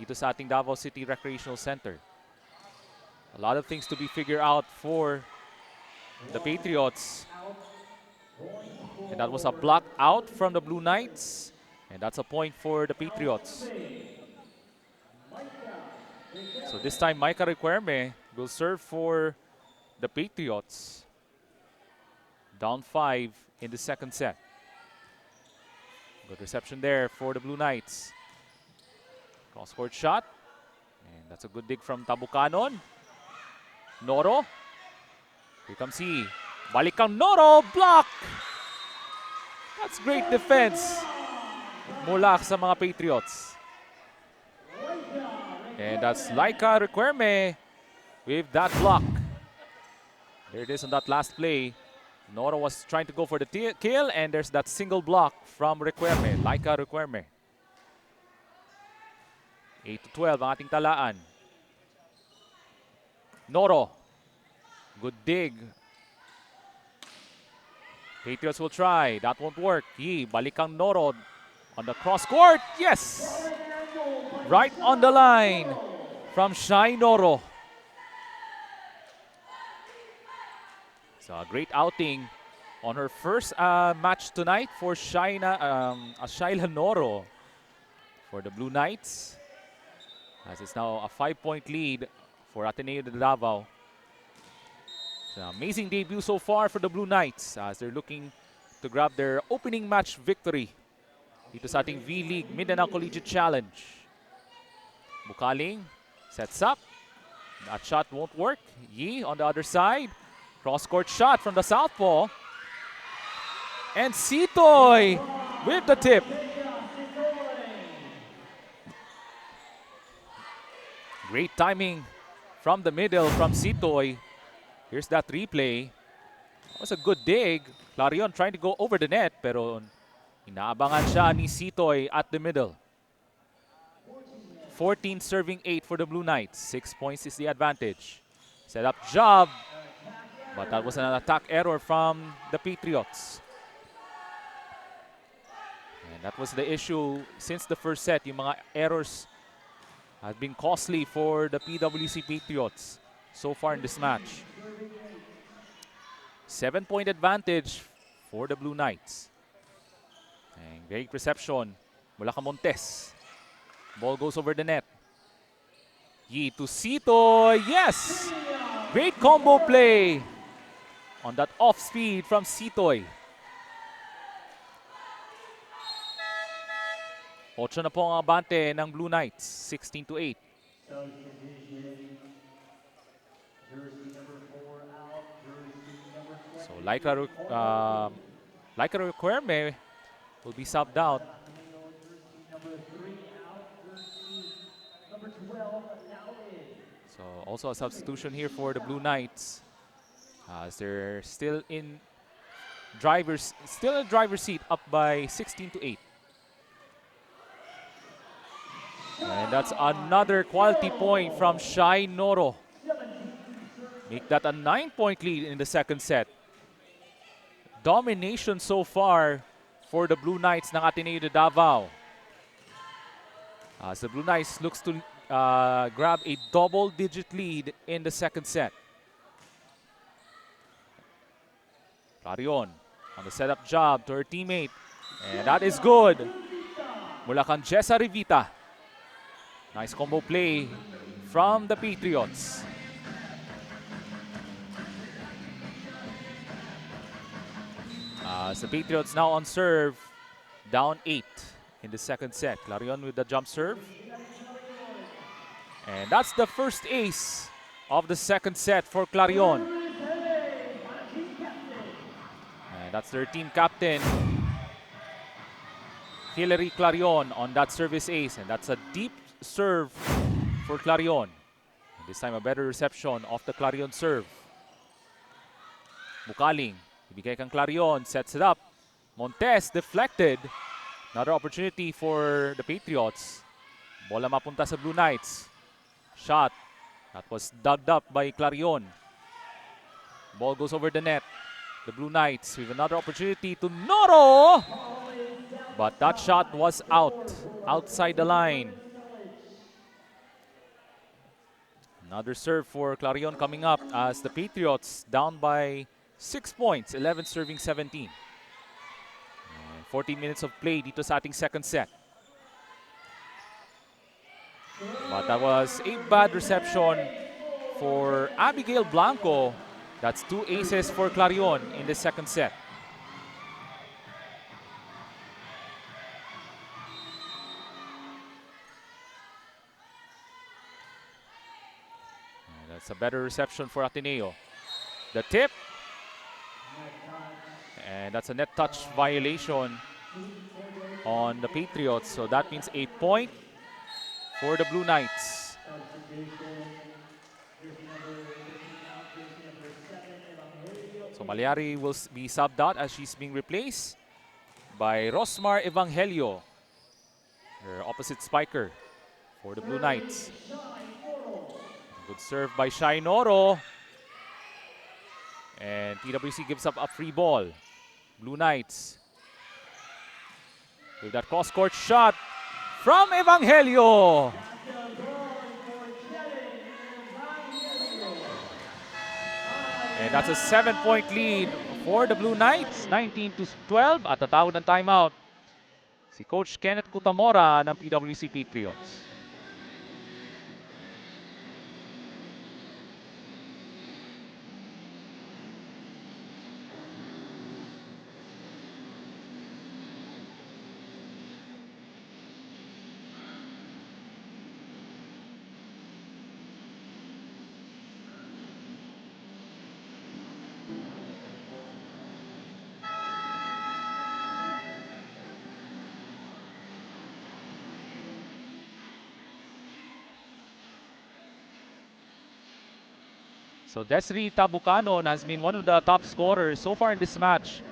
dito sa ating Davao City Recreational Center. A lot of things to be figured out for the Patriots. And that was a block out from the Blue Knights. And that's a point for the Patriots. So this time, Micah Requerme will serve for the Patriots. Down 5 in the second set. Good reception there for the Blue Knights. Cross-court shot. And that's a good dig from Tabucanon. Noro. Here comes he. Balikang Noro. Block! That's great defense mula sa mga Patriots. And that's Laika Requerme with that block. There it is on that last play. Noro was trying to go for the kill, and there's that single block from Requerme, Laika Requerme. 8-12 ang ating talaan. Noro. Good dig. Patriots will try. That won't work. Balikang Noro. On the cross court, yes! Right on the line from Shai Noro. So a great outing on her first match tonight for Shaila Noro for the Blue Knights. As it's now a 5-point lead for Ateneo de Davao. It's an amazing debut so far for the Blue Knights as they're looking to grab their opening match victory dito sa ating V-League Mindanao Collegiate Challenge. Bukaling sets up. That shot won't work. Yi on the other side. Cross-court shot from the southpaw. And Sitoy with the tip. Great timing from the middle from Sitoy. Here's that replay. That was a good dig. Clarion trying to go over the net pero inaabangan siya ni Sitoy at the middle. 14 serving 8 for the Blue Knights. 6 points is the advantage. Set up job. But that was an attack error from the Patriots. And that was the issue since the first set. Yung mga errors have been costly for the PWC Patriots so far in this match. 7-point advantage for the Blue Knights. And great reception mula kay Montes. Ball goes over the net. Yi to Sito. Yes! Great combo play on that off speed from Sitoy. 8 na po ang abante ng Blue Knights, 16-8. So Laika Requerme will be subbed out. So also a substitution here for the Blue Knights, as they're still in driver's seat, up by 16-8. And that's another quality point from Shai Noro. Make that a 9-point lead in the second set. Domination so far for the Blue Knights ng Ateneo de Davao, as the Blue Knights looks to grab a double-digit lead in the second set. Clarion on the setup job to her teammate, and that is good. Mula kang Jessa Rivita. Nice combo play from the Patriots. As the Patriots now on serve, down 8 in the second set. Clarion with the jump serve. And that's the first ace of the second set for Clarion. And that's their team captain, Hillary Clarion, on that service ace. And that's a deep serve for Clarion. And this time a better reception of the Clarion serve. Mukaling, ibigay kang Clarion, sets it up. Montes deflected. Another opportunity for the Patriots. Bola mapunta sa Blue Knights. Shot that was dug up by Clarion. Ball goes over the net. The Blue Knights with another opportunity to Noro, but that shot was outside the line. Another serve for Clarion coming up as the Patriots down by 6 points, 11 serving 17. And 14 minutes of play dito sa ating second set. But that was a bad reception for Abigail Blanco. That's 2 aces for Clarion in the second set. And that's a better reception for Ateneo. The tip. And that's a net touch violation on the Patriots. So that means a point for the Blue Knights. So Maliari will be subbed out as she's being replaced by Rosmar Evangelio, her opposite spiker for the Blue Knights. Good serve by Shai Noro. And PWC gives up a free ball. Blue Knights with that cross-court shot from Evangelio. And that's a 7-point lead for the Blue Knights, 19-12 at tatawag ng timeout si Coach Kenneth Cutamora ng PWC Patriots. So Desiree Tabucanon has been one of the top scorers so far in this match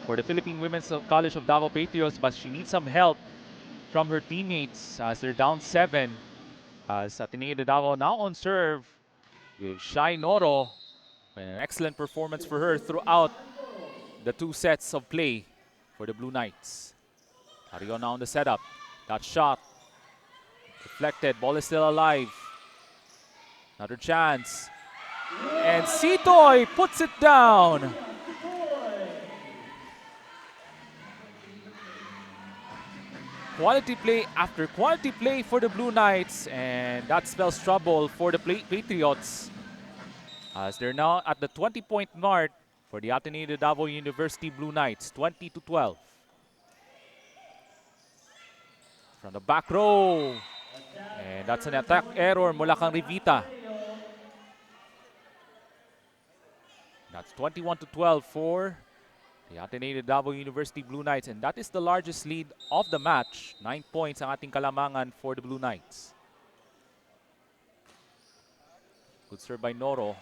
for the Philippine Women's College of Davao Patriots, but she needs some help from her teammates as they're down 7. As Ateneo de Davao now on serve with Shai Noro. An excellent performance for her throughout the 2 sets of play for the Blue Knights. Clarion now on the setup. That shot deflected. Ball is still alive. Another chance. And Sitoy puts it down. Quality play after quality play for the Blue Knights, and that spells trouble for the Patriots, as they're now at the 20-point mark for the Ateneo de Davao University Blue Knights, 20-12. From the back row, and that's an attack error mula kang Revita. That's 21-12 for the Ateneo de Davao University Blue Knights, and that is the largest lead of the match. 9 points ang ating kalamangan for the Blue Knights. Good serve by Noro.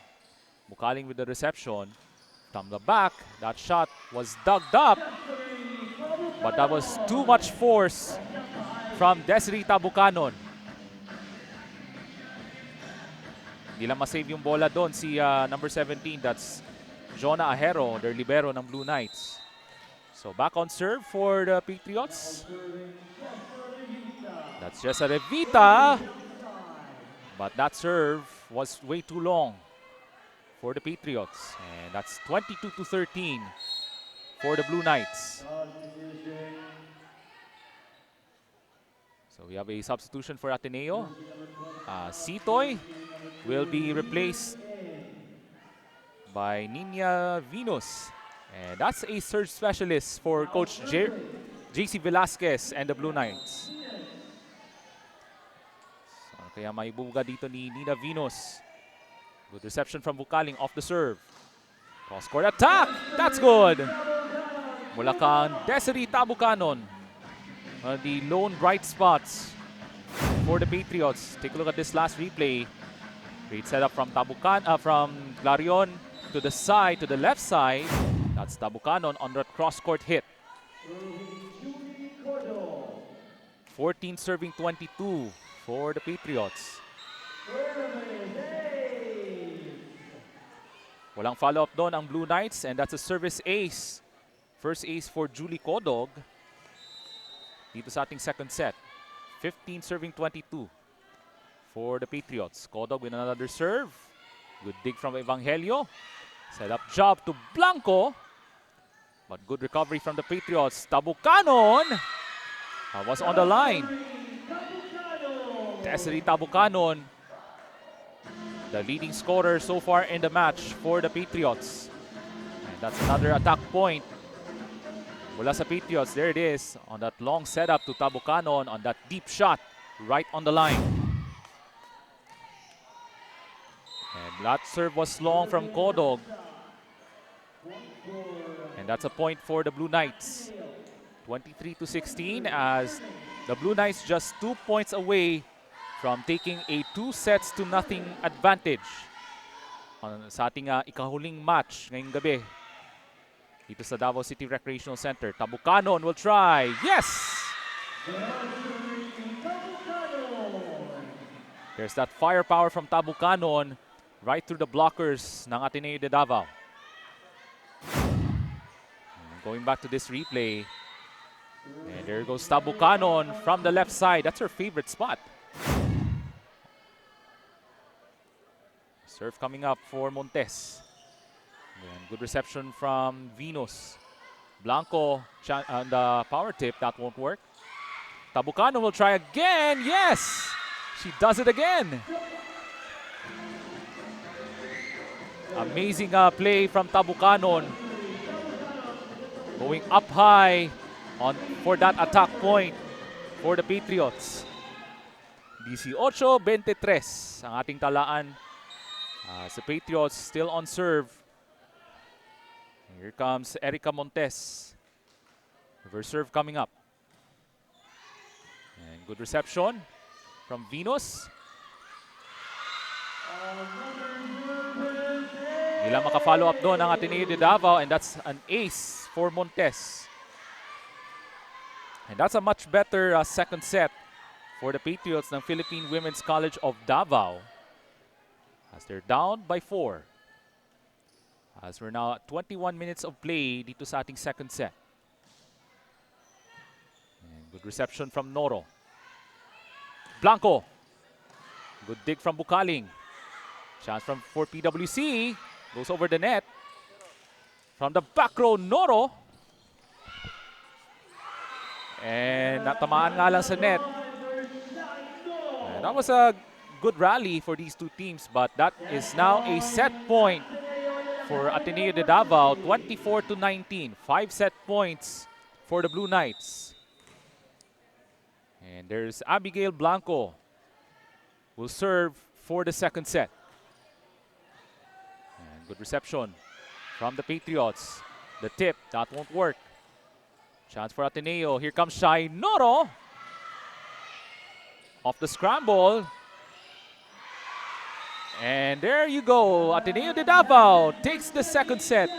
Bukaling with the reception. From the back, that shot was dug up, but that was too much force from Desiree Tabucanon. Hindi lang masave yung bola doon si number 17, that's Jonah Ahero, their libero ng Blue Knights. So back on serve for the Patriots. That's just a Revita, but that serve was way too long for the Patriots. And that's 22-13 for the Blue Knights. So we have a substitution for Ateneo. Sitoy will be replaced by Nina Venus. And that's a surge specialist for Coach JC Velasquez and the Blue Knights. So, kaya may buga dito ni Nina Venus. Good reception from Bukaling off the serve. Cross-court attack! That's good! Mula kang Desiree Tabucanon. One of the lone bright spots for the Patriots. Take a look at this last replay. Great setup from from Clarion to the side, to the left side. That's Tabucanon on that cross-court hit. 14 serving 22 for the Patriots. Walang follow-up doon ang Blue Knights, and that's a service ace. First ace for Julie Codog dito sa ating second set. 15 serving 22 for the Patriots. Codog with another serve. Good dig from Evangelio. Set up job to Blanco. But good recovery from the Patriots. Tabucanon was on the line. Desiree Tabucanon, the leading scorer so far in the match for the Patriots. And that's another attack point mula sa Patriots. There it is on that long setup to Tabucanon on that deep shot right on the line. And that serve was long from Codog. And that's a point for the Blue Knights. 23-16 as the Blue Knights just 2 points away from taking a 2-0 advantage sa ating ikahuling match ngayong gabi dito sa Davao City Recreational Center. Tabucanon will try. Yes! There's that firepower from Tabucanon right through the blockers ng Ateneo de Davao. Going back to this replay. And there goes Tabucanon from the left side. That's her favorite spot. Serve coming up for Montes. And good reception from Venus. Blanco on the power tip. That won't work. Tabucanon will try again. Yes! She does it again. Amazing play from Tabucanon. Going up high for that attack point for the Patriots. 18-23 ang ating talaan. Sa Patriots still on serve. Here comes Erica Montes. Reverse serve coming up. And good reception from Venus. Hindi lang maka-follow up doon ang Ateneo de Davao, and that's an ace for Montes. And that's a much better second set for the Patriots ng Philippine Women's College of Davao, as they're down by 4. As we're now at 21 minutes of play dito sa ating second set. And Good reception from Noro. Blanco. Good dig from Bukaling. Chance for PWC. Goes over the net. From the back row, Noro. And natamaan nga lang sa net. And that was a good rally for these two teams, but that is now a set point for Ateneo de Davao, 24-19. 5 set points for the Blue Knights. And there's Abigail Blanco, will serve for the second set. And good reception from the Patriots. The tip, that won't work. Chance for Ateneo. Here comes Shai Noro. Off the scramble. And there you go. Ateneo de Davao takes the second set.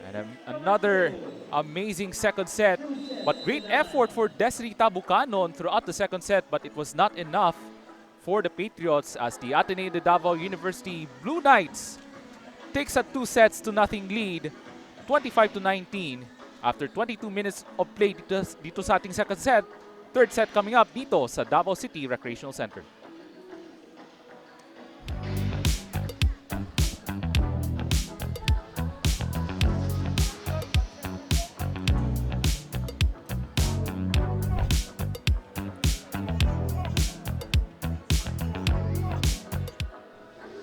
And another amazing second set. But great effort for Desirita Bucanon throughout the second set, but it was not enough for the Patriots as the Ateneo de Davao University Blue Knights takes a 2-0 lead, 25-19 after 22 minutes of play dito sa ating second set. Third set coming up dito sa Davao City Recreational Center.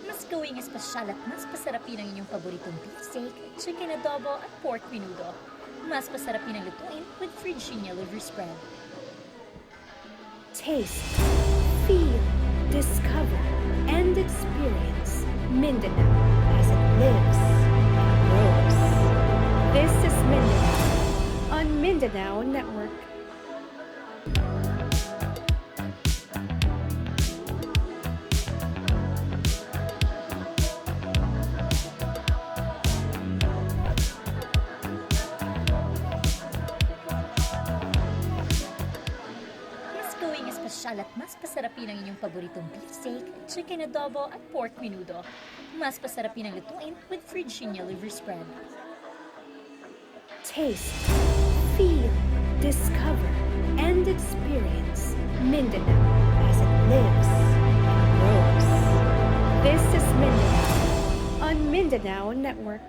Mas gawing espesyal at mas pasarapin ang inyong paboritong beefsteak, chicken adobo at pork menudo. Mas pasarapin ang lutuin with Virginia liver spread. Taste, feel, discover, and experience Mindanao as it lives and grows. This is Mindanao on Mindanao Network. Espesyal at mas pasarapin ang inyong paboritong beefsteak, chicken adobo at pork menudo. Mas pasarapin ang lutuin with Virginia liver spread. Taste, feel, discover, and experience Mindanao as it lives and grows. This is Mindanao on Mindanao Network.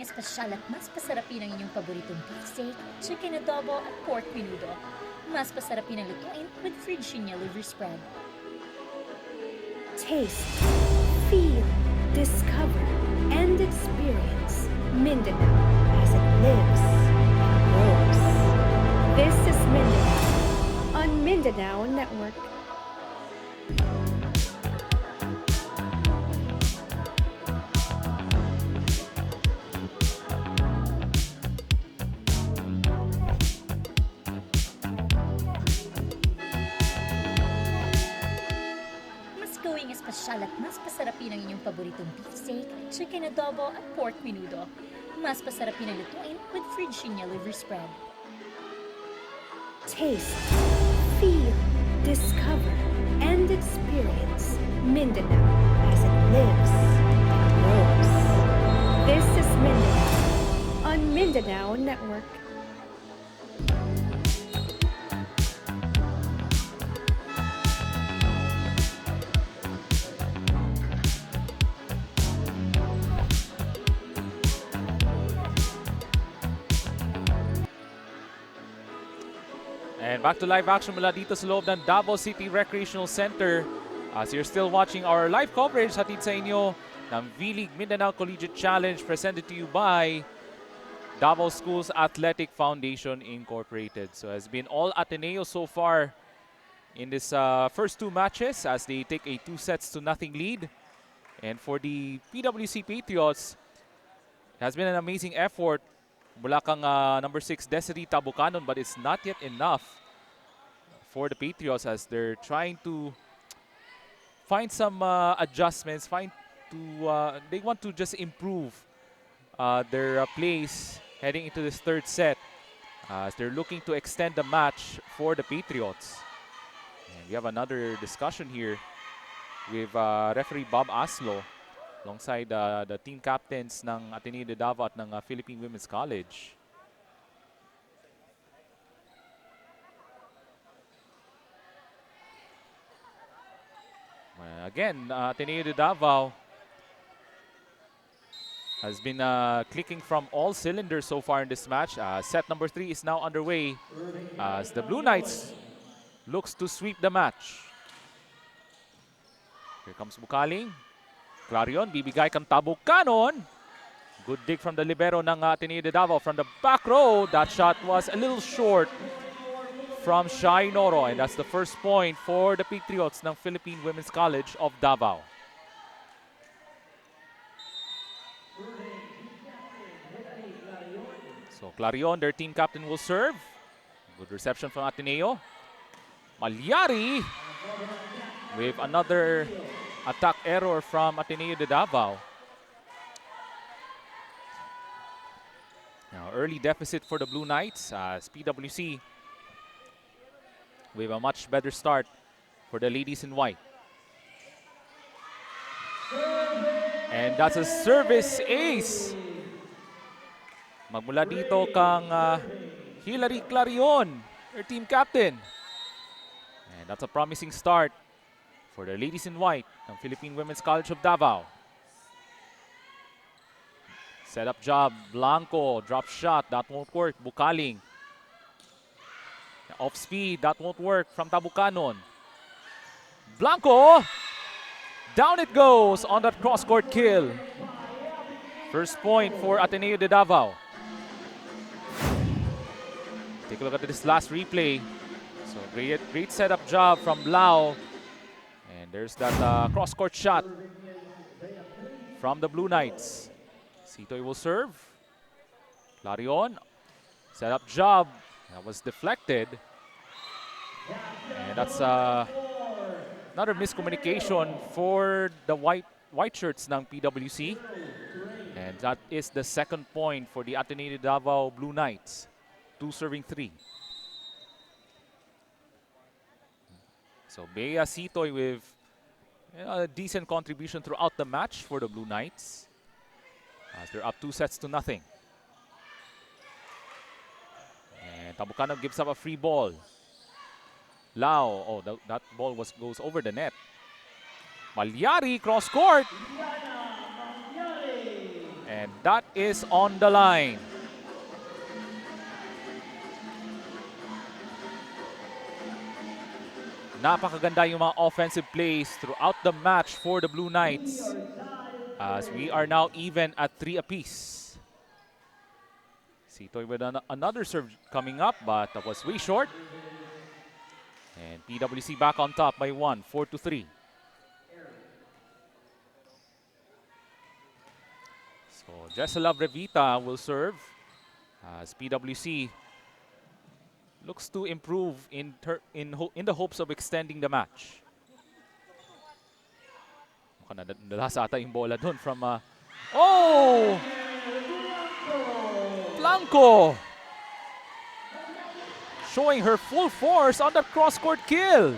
Espesyal at mas pasarapin ang inyong paboritong beefsteak, chicken adobo at pork menudo. Mas pasarapin ang lutuin with Virginia liver spread. Taste, feel, discover, and experience Mindanao as it lives and grows. This is Mindanao on Mindanao Network. Espesyal at mas pasarapin ang inyong paboritong beefsteak, chicken adobo at pork menudo. Mas pasarapin ang lutuin with Virginia liver spread. Taste, feel, discover, and experience Mindanao as it lives and grows. This is Mindanao on Mindanao Network. And back to live action mula dito sa loob ng Davao City Recreational Center. As you're still watching our live coverage hatid sa inyo ng V-League Mindanao Collegiate Challenge presented to you by Davao Schools Athletic Foundation Incorporated. So has been all Ateneo so far in this first two matches as they take a 2-0 lead. And for the PWC Patriots, it has been an amazing effort mula kang number 6 Desirita Bucanon, but it's not yet enough for the Patriots as they're trying to find some adjustments, they want to just improve their plays heading into this third set as they're looking to extend the match for the Patriots. And we have another discussion here with referee Bob Aslo alongside the team captains ng Ateneo de Davao at ng Philippine Women's College. Again, Ateneo de Davao has been clicking from all cylinders so far in this match. Set number 3 is now underway as the Blue Knights looks to sweep the match. Here comes Bukaling. Clarion, bibigay kang Tabukanon. Good dig from the libero ng Ateneo de Davao from the back row. That shot was a little short from Shai Noro, and that's the first point for the Patriots ng Philippine Women's College of Davao. So Clarion, their team captain, will serve. Good reception from Ateneo. Malyari with another attack error from Ateneo de Davao. Now early deficit for the Blue Knights as PWC with a much better start for the ladies in white. And that's a service ace. Magmula dito kang Hilary Clarion, her team captain. And that's a promising start for the ladies in white ng Philippine Women's College of Davao. Set up job, Blanco, drop shot, that won't work. Bukaling. Off speed, that won't work from Tabukanon. Blanco! Down it goes on that cross-court kill. First point for Ateneo de Davao. Take a look at this last replay. So great setup job from Blau. And there's that cross-court shot from the Blue Knights. Sitoy will serve. Clarion, set up job. That was deflected. And that's another miscommunication for the white shirts ng PWC. And that is the second point for the Ateneo de Davao Blue Knights. 2 serving 3. So Bea Sitoy with a decent contribution throughout the match for the Blue Knights, as they're up 2-0. And Tabukanon gives up a free ball. Lau, oh, that ball goes over the net. Malyari, cross court. And that is on the line. Napakaganda yung mga offensive plays throughout the match for the Blue Knights, as we are now even at 3 apiece. Sitoy with another serve coming up, but that was way short. And PWC back on top by 1, 4-3. So Jesela Brevita will serve as PWC looks to improve in the hopes of extending the match. Mukhang nadala ata yung bola dun from oh! Blanco! Showing her full force on the cross-court kill.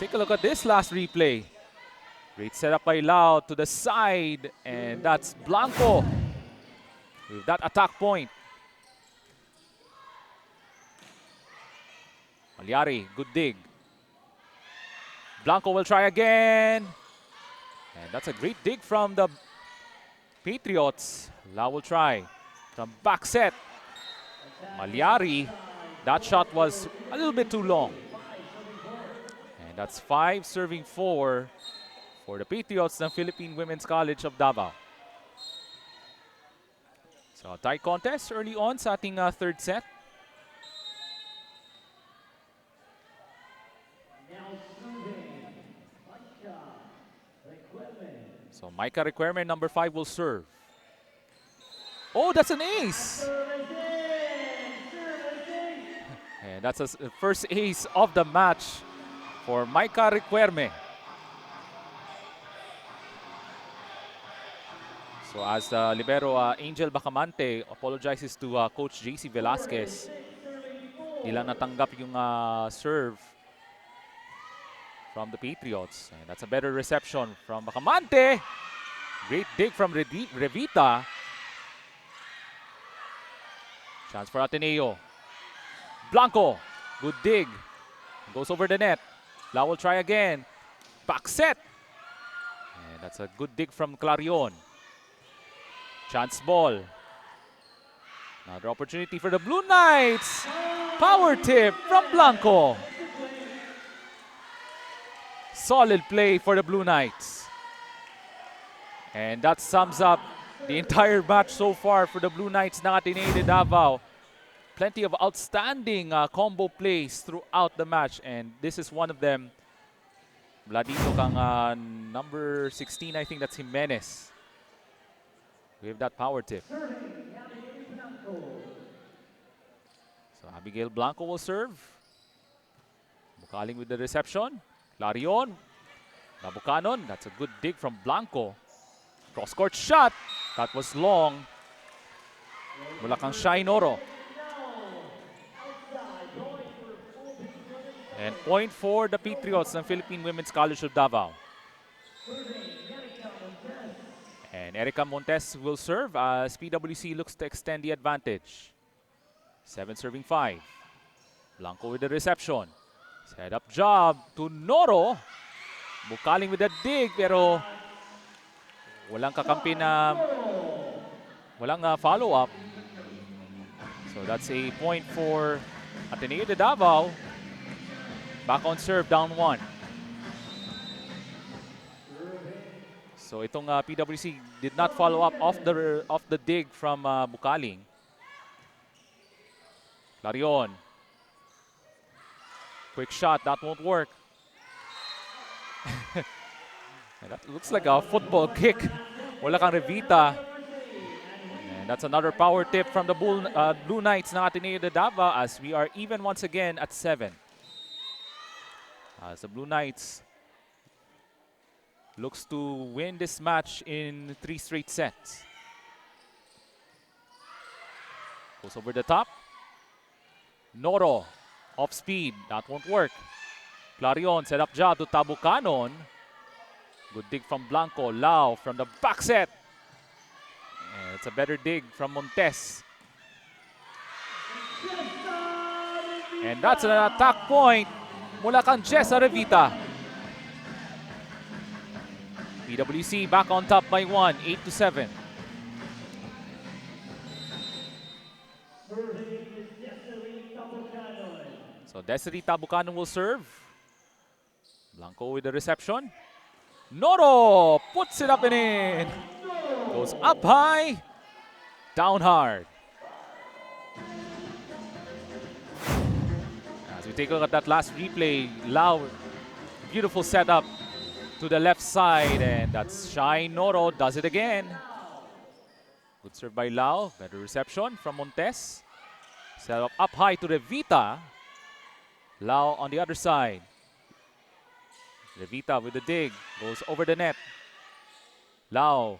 Take a look at this last replay. Great setup by Lau to the side, and that's Blanco with that attack point. Malyari, good dig. Blanco will try again. And that's a great dig from the Patriots. Lau will try from back set. Malyari, that shot was a little bit too long. And that's 5 serving 4 for the Patriots ng Philippine Women's College of Davao. So tight contest early on sa ating third set. So Micah Requirement number 5 will serve. Oh, that's an ace! And that's the first ace of the match for Micah Requirement. So as libero Angel Bacamante apologizes to Coach JC Velasquez. Di lang natanggap yung serve from the Patriots. And that's a better reception from Bacamante. Great dig from Revita. Chance for Ateneo. Blanco. Good dig. Goes over the net. Lau will try again. Back set. And that's a good dig from Clarion. Chance ball. Another opportunity for the Blue Knights. Power tip from Blanco. Solid play for the Blue Knights. And that sums up the entire match so far for the Blue Knights ng Ateneo de Davao. Plenty of outstanding combo plays throughout the match, and this is one of them. Vladito kang number 16, I think that's Jimenez. With that power tip. So Abigail Blanco will serve. Bukaling with the reception. Clarion. Nabucanon. That's a good dig from Blanco. Cross-court shot. That was long. Mula kang Shai Noro. And point for the Patriots ng Philippine Women's College of Davao. And Erica Montes will serve as PWC looks to extend the advantage. 7 serving 5. Blanco with the reception. Set up job to Noro. Bukaling with a dig pero walang kakampi na walang follow-up. So that's a point for Ateneo de Davao. Back on serve, down 1. So itong PWC did not follow up off the dig from Bukaling. Clarion. Quick shot, that won't work. That looks like a football kick. Wala kang Revita. And that's another power tip from the Blue Knights ng Ateneo de Davao as we are even once again at 7. As the Blue Knights looks to win this match in 3 straight sets. Goes over the top. Noro, off speed, that won't work. Clarion, set up job to Tabucanon. Good dig from Blanco. Lau from the back set. And it's a better dig from Montes. And that's an attack point. Mula kang Jessa Revita. PWC back on top by 1, 8-7. So Desiree Tabucanon will serve. Blanco with the reception. Noro puts it up and in. Goes up high, down hard. As we take a look at that last replay, Lau, beautiful setup to the left side, and that's Shai Noro does it again. Good serve by Lau, better reception from Montes. Set up high to Revita. Lau on the other side. Revita with the dig, goes over the net. Lau,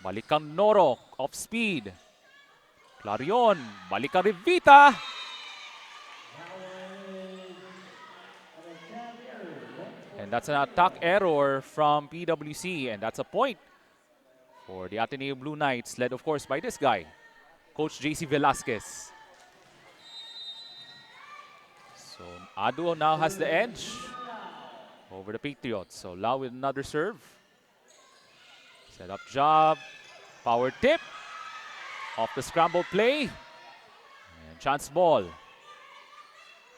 balik kang Noro, off speed. Clarion, balik kang Revita. And that's an attack error from PWC, and that's a point for the Ateneo Blue Knights, led of course by this guy, Coach JC Velasquez. So Ado now has the edge over the Patriots. So Lau with another serve. Set up job, power tip, off the scramble play, and chance ball.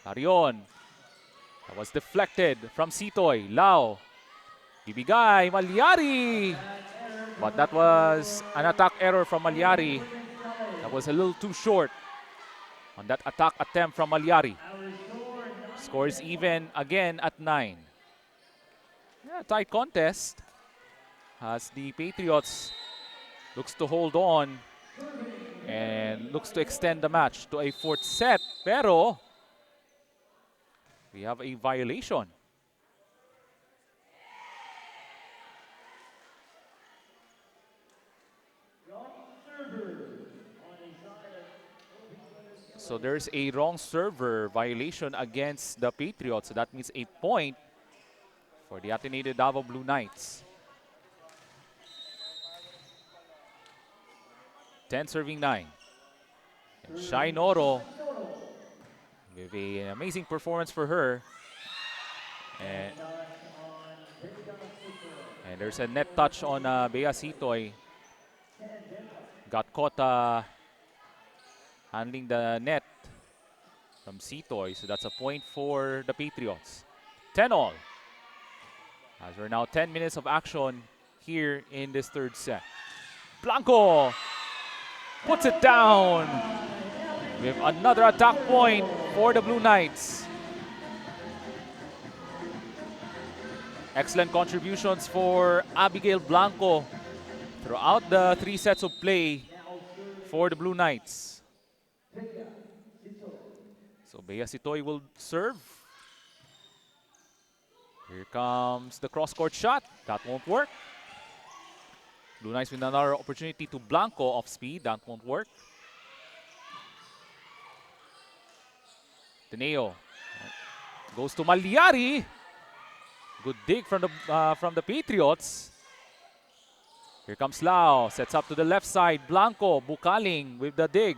Clarion. That was deflected from Sitoy. Lau. Ibigay. Malyari. But that was an attack error from Malyari. That was a little too short on that attack attempt from Malyari. Scores even again at 9. Yeah, tight contest as the Patriots looks to hold on and looks to extend the match to a 4th set. Pero we have a violation. So there's a wrong server violation against the Patriots. So that means a point for the Ateneo de Davao Blue Knights. 10 serving 9. And Shai Noro with an amazing performance for her. And there's a net touch on Bea Sitoy. Got caught handling the net from Sitoy. So that's a point for the Patriots. 10-all. As we're now 10 minutes of action here in this third set. Blanco puts it down with another attack point for the Blue Knights. Excellent contributions for Abigail Blanco throughout the 3 sets of play for the Blue Knights. So Bea Sitoy will serve. Here comes the cross-court shot. That won't work. Blue Knights with another opportunity to Blanco off speed. That won't work. Ateneo goes to Malyari. Good dig from the Patriots. Here comes Lao. Sets up to the left side. Blanco, Bukaling with the dig.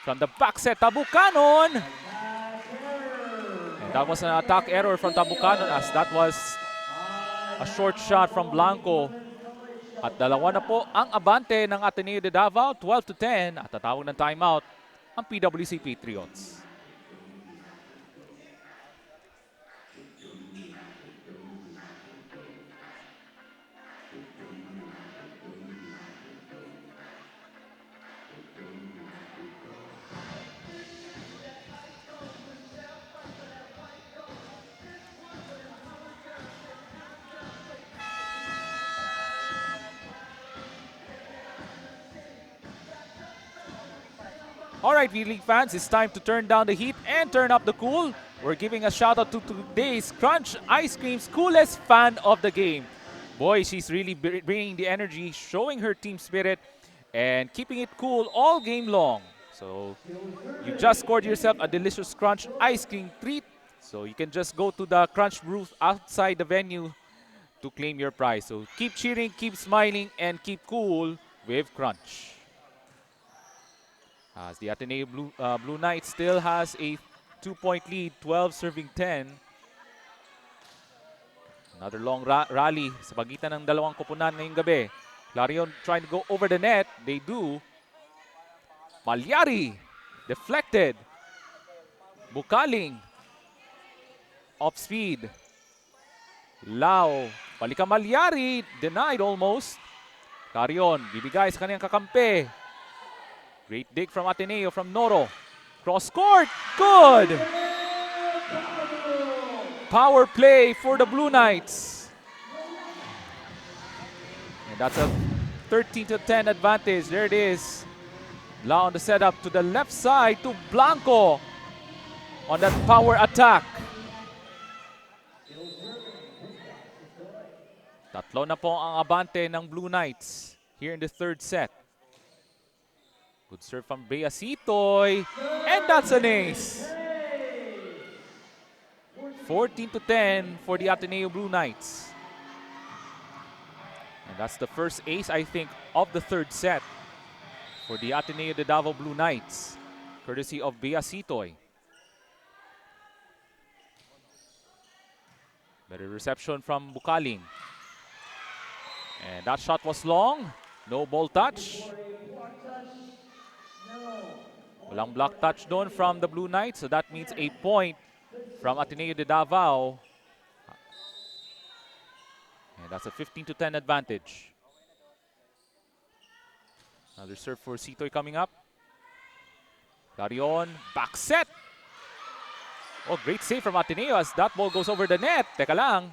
From the back set, Tabucanon. And that was an attack error from Tabucanon as that was a short shot from Blanco. At dalawa na po ang abante ng Ateneo de Davao, 12-10. At tatawag ng timeout ang PWC Patriots. All right, V-League fans, it's time to turn down the heat and turn up the cool. We're giving a shout out to today's Crunch Ice Cream's coolest fan of the game. Boy, she's really bringing the energy, showing her team spirit, and keeping it cool all game long. So you just scored yourself a delicious Crunch Ice Cream treat. So you can just go to the Crunch booth outside the venue to claim your prize. So keep cheering, keep smiling, and keep cool with Crunch. As the Ateneo Blue Knights still has a 2-point lead, 12 serving 10. Another long rally sa pagitan ng dalawang koponan ngayong gabi. Clarion trying to go over the net. They do. Malyari deflected. Bukaling off speed. Lao. Balikan Malyari. Denied almost. Clarion bibigay sa kanyang kakampi. Great dig from Ateneo, from Noro. Cross court, good! Power play for the Blue Knights. And that's a 13-10 advantage. There it is. Lao on the setup to the left side to Blanco on that power attack. Tatlo na po ang abante ng Blue Knights here in the third set. Good serve from Bea Sitoy. And that's an ace. 14-10 for the Ateneo Blue Knights. And that's the first ace, I think, of the third set for the Ateneo de Davao Blue Knights, courtesy of Bea Sitoy. Better reception from Bukaling. And that shot was long. No ball touch. Walang block touch doon from the Blue Knights, so that means a point from Ateneo de Davao. And that's a 15-10 advantage. Another serve for Sitoy coming up. Clarion, back set. Oh, great save from Ateneo as that ball goes over the net. Teka lang.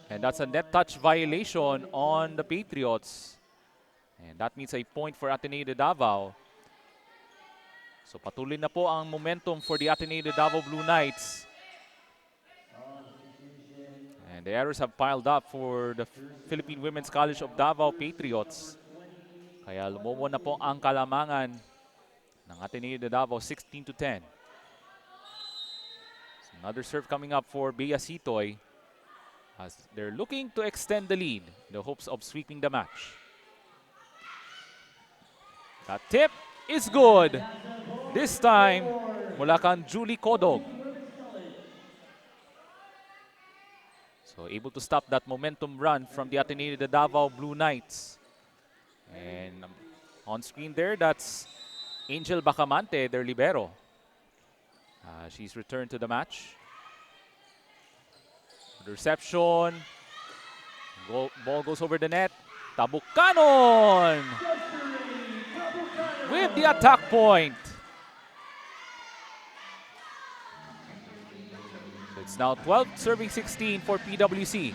And that's a net touch violation on the Patriots. And that means a point for Ateneo de Davao. So patuloy na po ang momentum for the Ateneo de Davao Blue Knights. And the errors have piled up for the Philippine Women's College of Davao Patriots. Kaya lumumo na po ang kalamangan ng Ateneo de Davao, 16-10. So another serve coming up for Bea Sitoy as they're looking to extend the lead in the hopes of sweeping the match. That tip is good. This time, mula kang Julie Codog. So able to stop that momentum run from the Ateneo de Davao Blue Knights. And on screen there, that's Angel Bacamante, their libero. She's returned to the match. The reception. Ball goes over the net. Tabucanon with the attack point. So it's now 12 serving 16 for PWC.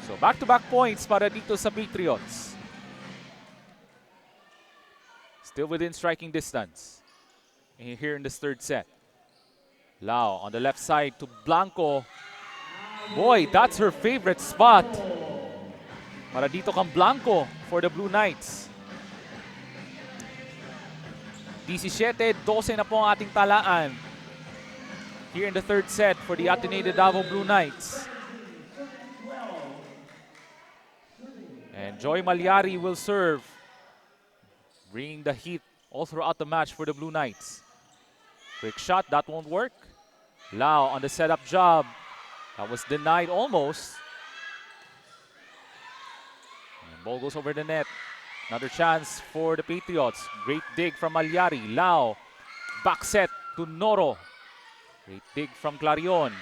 So back-to-back points para dito sa Patriots. Still within striking distance. Here in this third set. Lau on the left side to Blanco. Boy, that's her favorite spot. Para dito kang Blanco for the Blue Knights. 17-12 na po ang ating talaan. Here in the third set for the Ateneo de Davao Blue Knights. And Joy Malyari will serve, bringing the heat all throughout the match for the Blue Knights. Quick shot, that won't work. Lau on the setup job. That was denied almost. And ball goes over the net. Another chance for the Patriots. Great dig from Malyari. Lau, back set to Noro. Great dig from Clarion.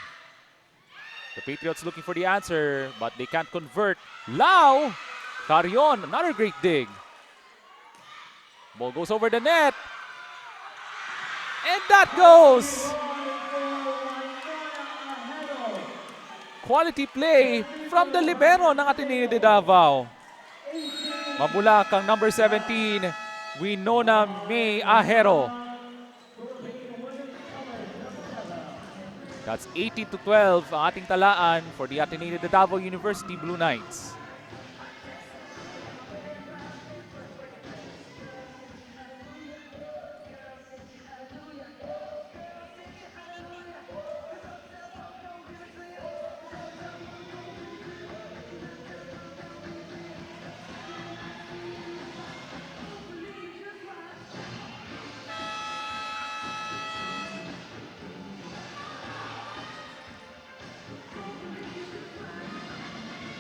The Patriots looking for the answer, but they can't convert. Lau! Clarion, another great dig. Ball goes over the net. And that goes! Quality play from the libero ng Ateneo de Davao. Mabula kang number 17, Winona May Ahero. That's 18-12 ang ating talaan for the Ateneo de Davao University Blue Knights.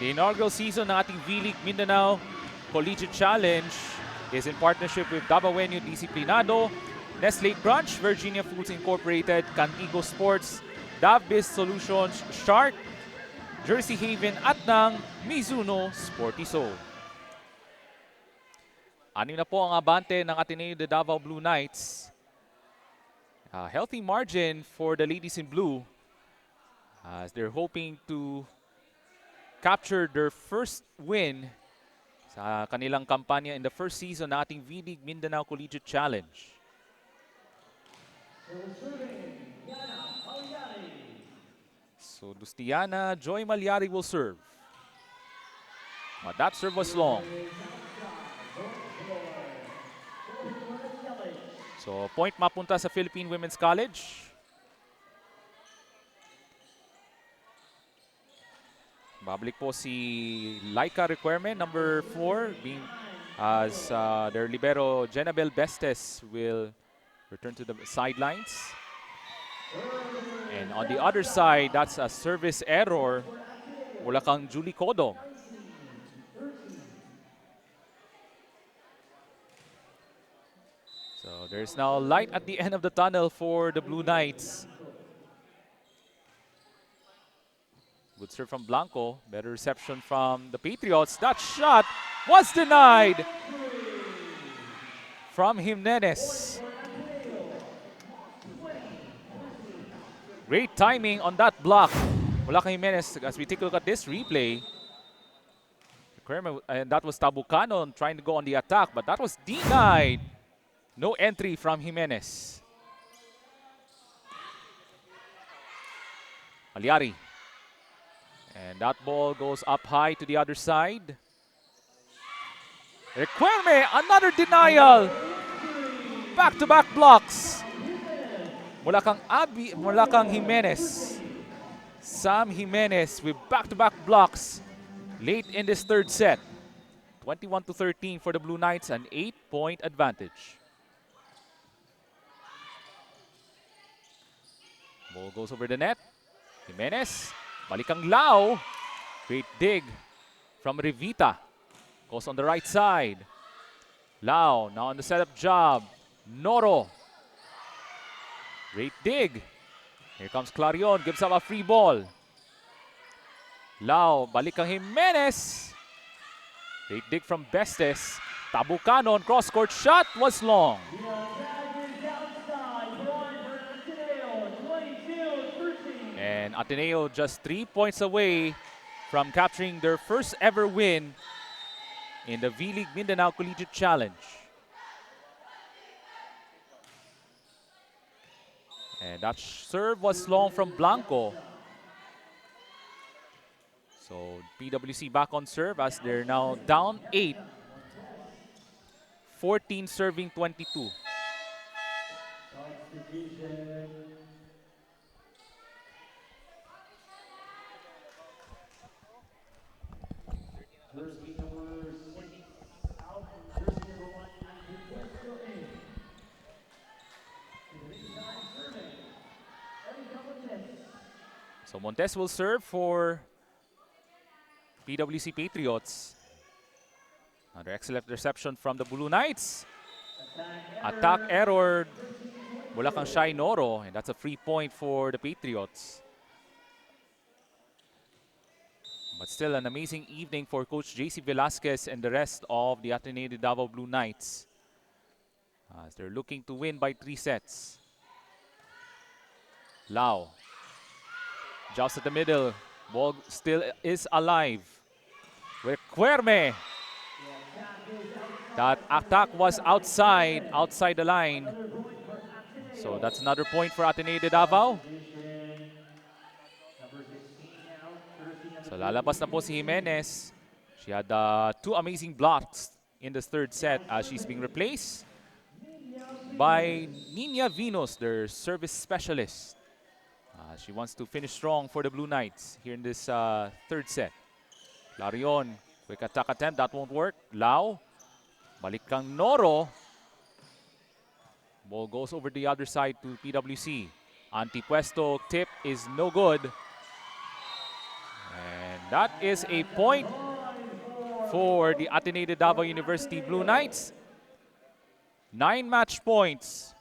The inaugural season ng ating V-League Mindanao Collegiate Challenge is in partnership with Davaoenyo Disciplinado, Nestle Brunch, Virginia Foods Incorporated, Cantigo Sports, DavBiz Solutions, Shark, Jersey Haven at ng Mizuno Sporty Soul. 6 na po ang abante ng Ateneo de Davao Blue Knights. A healthy margin for the ladies in blue as they're hoping to capture their first win sa kanilang kampanya in the first season ng ating V-League Mindanao Collegiate Challenge. So Dustiana Joy Malyari will serve. But that serve was long. So point mapunta sa Philippine Women's College. Babalik po si Laika Requirement, number 4, being as their libero Jenabel Bestes will return to the sidelines. And on the other side, that's a service error mula kang Julie Codong. So there's now light at the end of the tunnel for the Blue Knights. Good serve from Blanco. Better reception from the Patriots. That shot was denied from Jimenez. Great timing on that block. Mula kay Jimenez as we take a look at this replay. And that was Tabucanon trying to go on the attack, but that was denied. No entry from Jimenez. Malyari. And that ball goes up high to the other side. Requerme, another denial. Back-to-back blocks. Mula kang Jimenez. Sam Jimenez with back-to-back blocks late in this third set. 21-13 for the Blue Knights, an 8-point advantage. Ball goes over the net. Jimenez, balikang Lau. Great dig from Revita. Goes on the right side. Lau now on the setup job. Noro. Great dig. Here comes Clarion, gives up a free ball. Lau, balikang Jimenez. Great dig from Bestes. Tabucanon, cross-court shot was long. And Ateneo just 3 points away from capturing their first ever win in the V-League Mindanao Collegiate Challenge. And that serve was long from Blanco. So PWC back on serve as they're now down 8. 14 serving 22. So Montes will serve for PWC Patriots. Another excellent reception from the Blue Knights. Attack error mula kang Shai Noro, and that's a free point for the Patriots. But still an amazing evening for Coach JC Velasquez and the rest of the Ateneo de Davao Blue Knights, as they're looking to win by 3 sets. Lau. Just at the middle. Ball still is alive. Requerme. That attack was outside the line. So that's another point for Ateneo de Davao. So lalabas na po si Jimenez. She had 2 amazing blocks in this third set as she's being replaced by Nina Vinos, their service specialist. She wants to finish strong for the Blue Knights here in this third set. Clarion, quick attack attempt, that won't work. Lau, balik kang Noro. Ball goes over the other side to PWC. Antipuesto tip is no good. And that is a point for the Ateneo de Davao University Blue Knights. 9 match points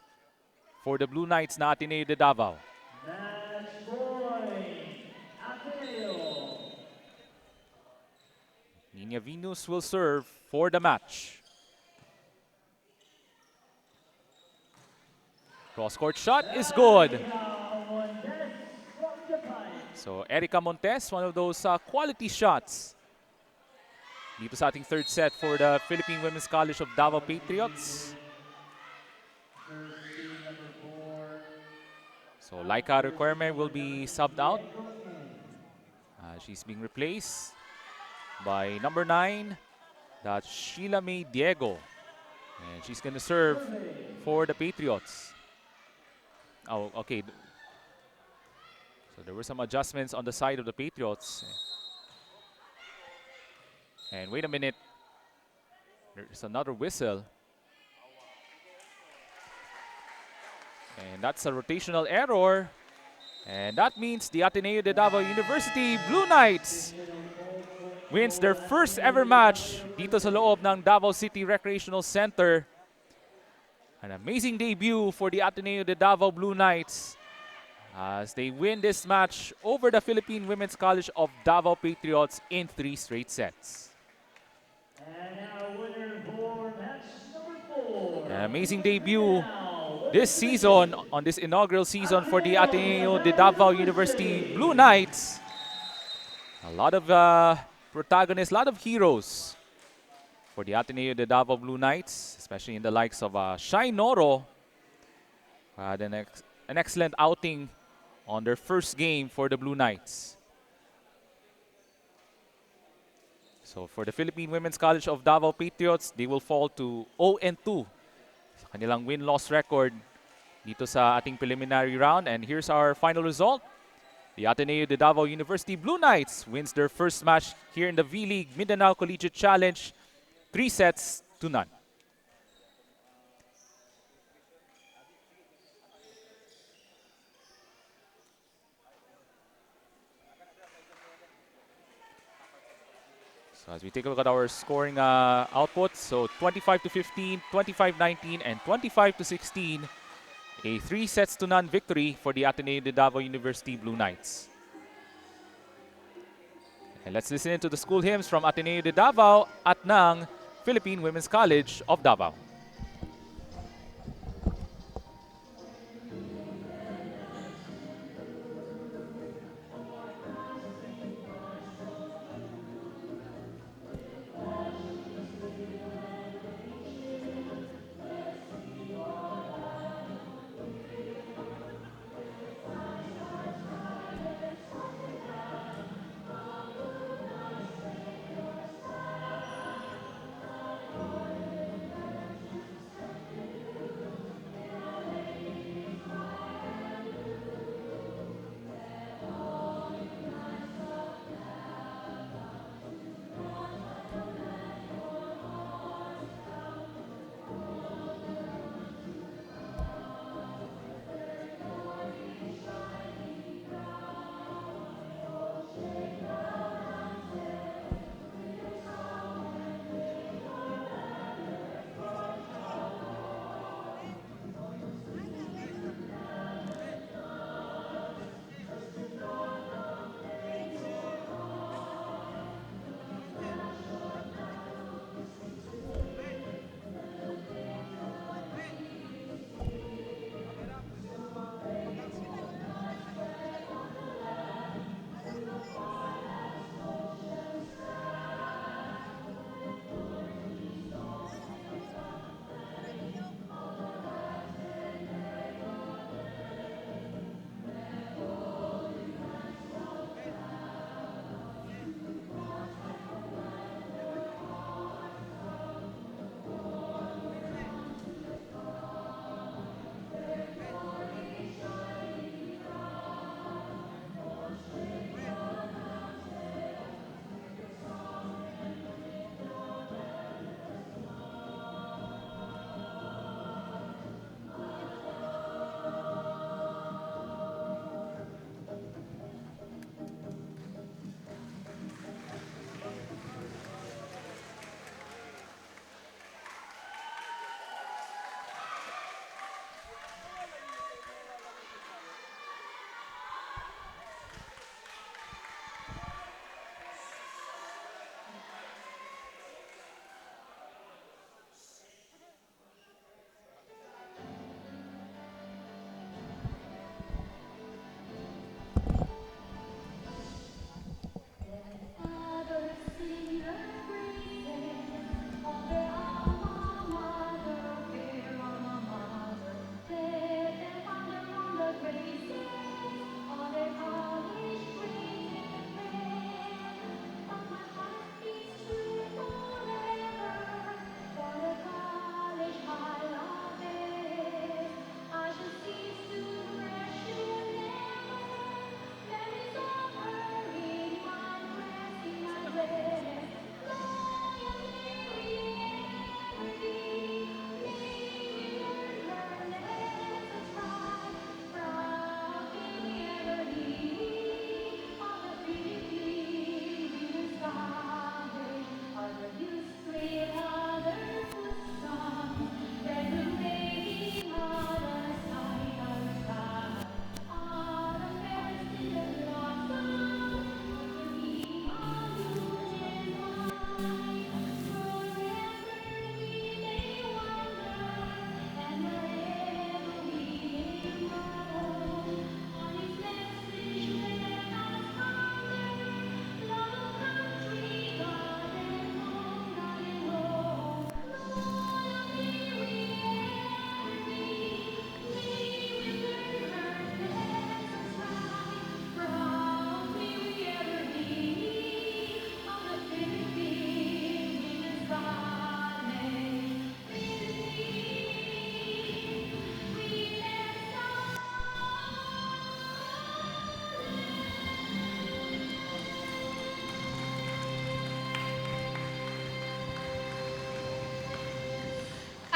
for the Blue Knights na Ateneo de Davao. Nina Venus will serve for the match. Cross-court shot is good. So Erica Montes, one of those quality shots dito sa ating third set for the Philippine Women's College of Davao Patriots. So Laika Requerme will be subbed out. She's being replaced by number 9, that's Sheila May Diego. And she's going to serve for the Patriots. Oh, okay. So there were some adjustments on the side of the Patriots. And wait a minute. There's another whistle. And that's a rotational error. And that means the Ateneo de Davao University Blue Knights wins their first ever match dito sa loob ng Davao City Recreational Center. An amazing debut for the Ateneo de Davao Blue Knights as they win this match over the Philippine Women's College of Davao Patriots in 3 straight sets. And now winner for match number 4. An amazing debut this season, on this inaugural season for the Ateneo de Davao University Blue Knights. A lot of protagonists, a lot of heroes for the Ateneo de Davao Blue Knights, especially in the likes of Shai Noro. Had an excellent outing on their first game for the Blue Knights. So for the Philippine Women's College of Davao Patriots, they will fall to 0-2 sa kanilang win-loss record dito sa ating preliminary round. And here's our final result. The Ateneo de Davao University Blue Knights wins their first match here in the V-League Mindanao Collegiate Challenge, 3-0. So as we take a look at our scoring output, so 25-15, 25-19, and 25-16. A 3-0 victory for the Ateneo de Davao University Blue Knights. And let's listen to the school hymns from Ateneo de Davao at ng Philippine Women's College of Davao.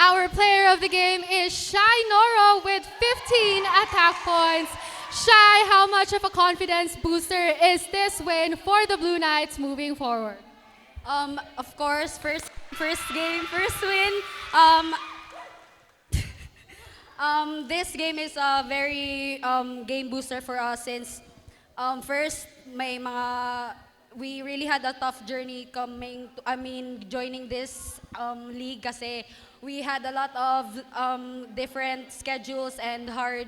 Our player of the game is Shai Noro with 15 attack points. Shai, how much of a confidence booster is this win for the Blue Knights moving forward? Of course, first game, first win. This game is a very game booster for us since first we really had a tough journey joining this league kasi we had a lot of different schedules and hard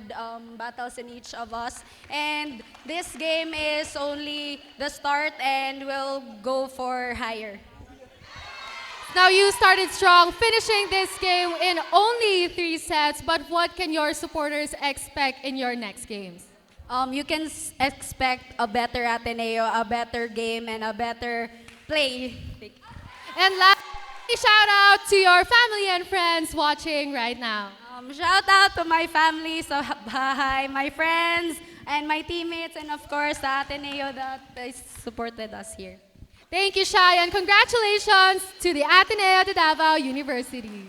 battles in each of us. And this game is only the start and we'll go for higher. Now you started strong, finishing this game in only 3 sets, but what can your supporters expect in your next games? You can expect a better Ateneo, a better game, and a better play. And lastly, shout out to your family and friends watching right now. Shout out to my family, so hi, my friends, and my teammates, and of course, the Ateneo that supported us here. Thank you, Shai, and congratulations to the Ateneo de Davao University.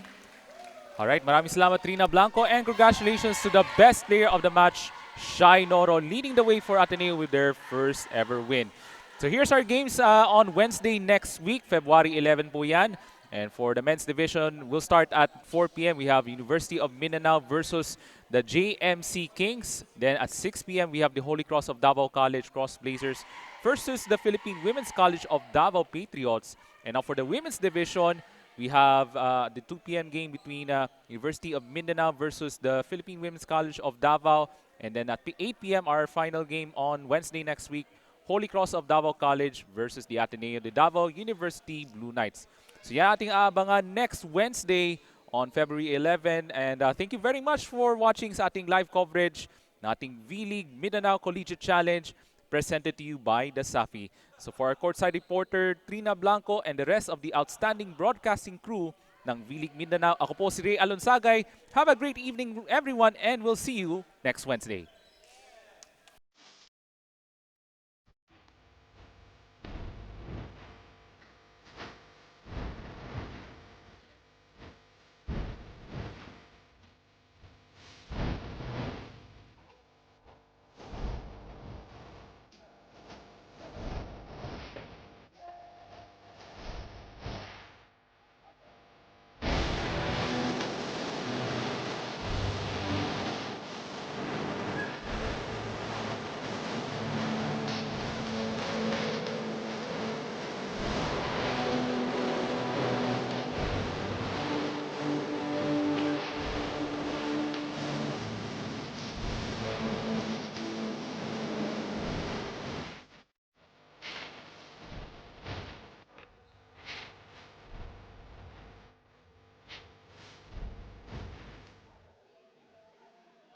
All right, maraming salamat Trina Blanco, and congratulations to the best player of the match, Shai Noro, leading the way for Ateneo with their first ever win. So here's our games on Wednesday next week, February 11 po yan. And for the men's division, we'll start at 4 p.m. We have University of Mindanao versus the JMC Kings. Then at 6 p.m. we have the Holy Cross of Davao College Cross Blazers versus the Philippine Women's College of Davao Patriots. And now for the women's division, we have the 2 p.m. game between University of Mindanao versus the Philippine Women's College of Davao. And then at 8 p.m. our final game on Wednesday next week, Holy Cross of Davao College versus the Ateneo de Davao University Blue Knights. So yan ating aabangan next Wednesday on February 11. And thank you very much for watching sa ating live coverage na ating V-League Mindanao Collegiate Challenge presented to you by the Safi. So for our courtside reporter, Trina Blanco, and the rest of the outstanding broadcasting crew ng V-League Mindanao, ako po si Ray Alonsagay. Have a great evening everyone, and we'll see you next Wednesday.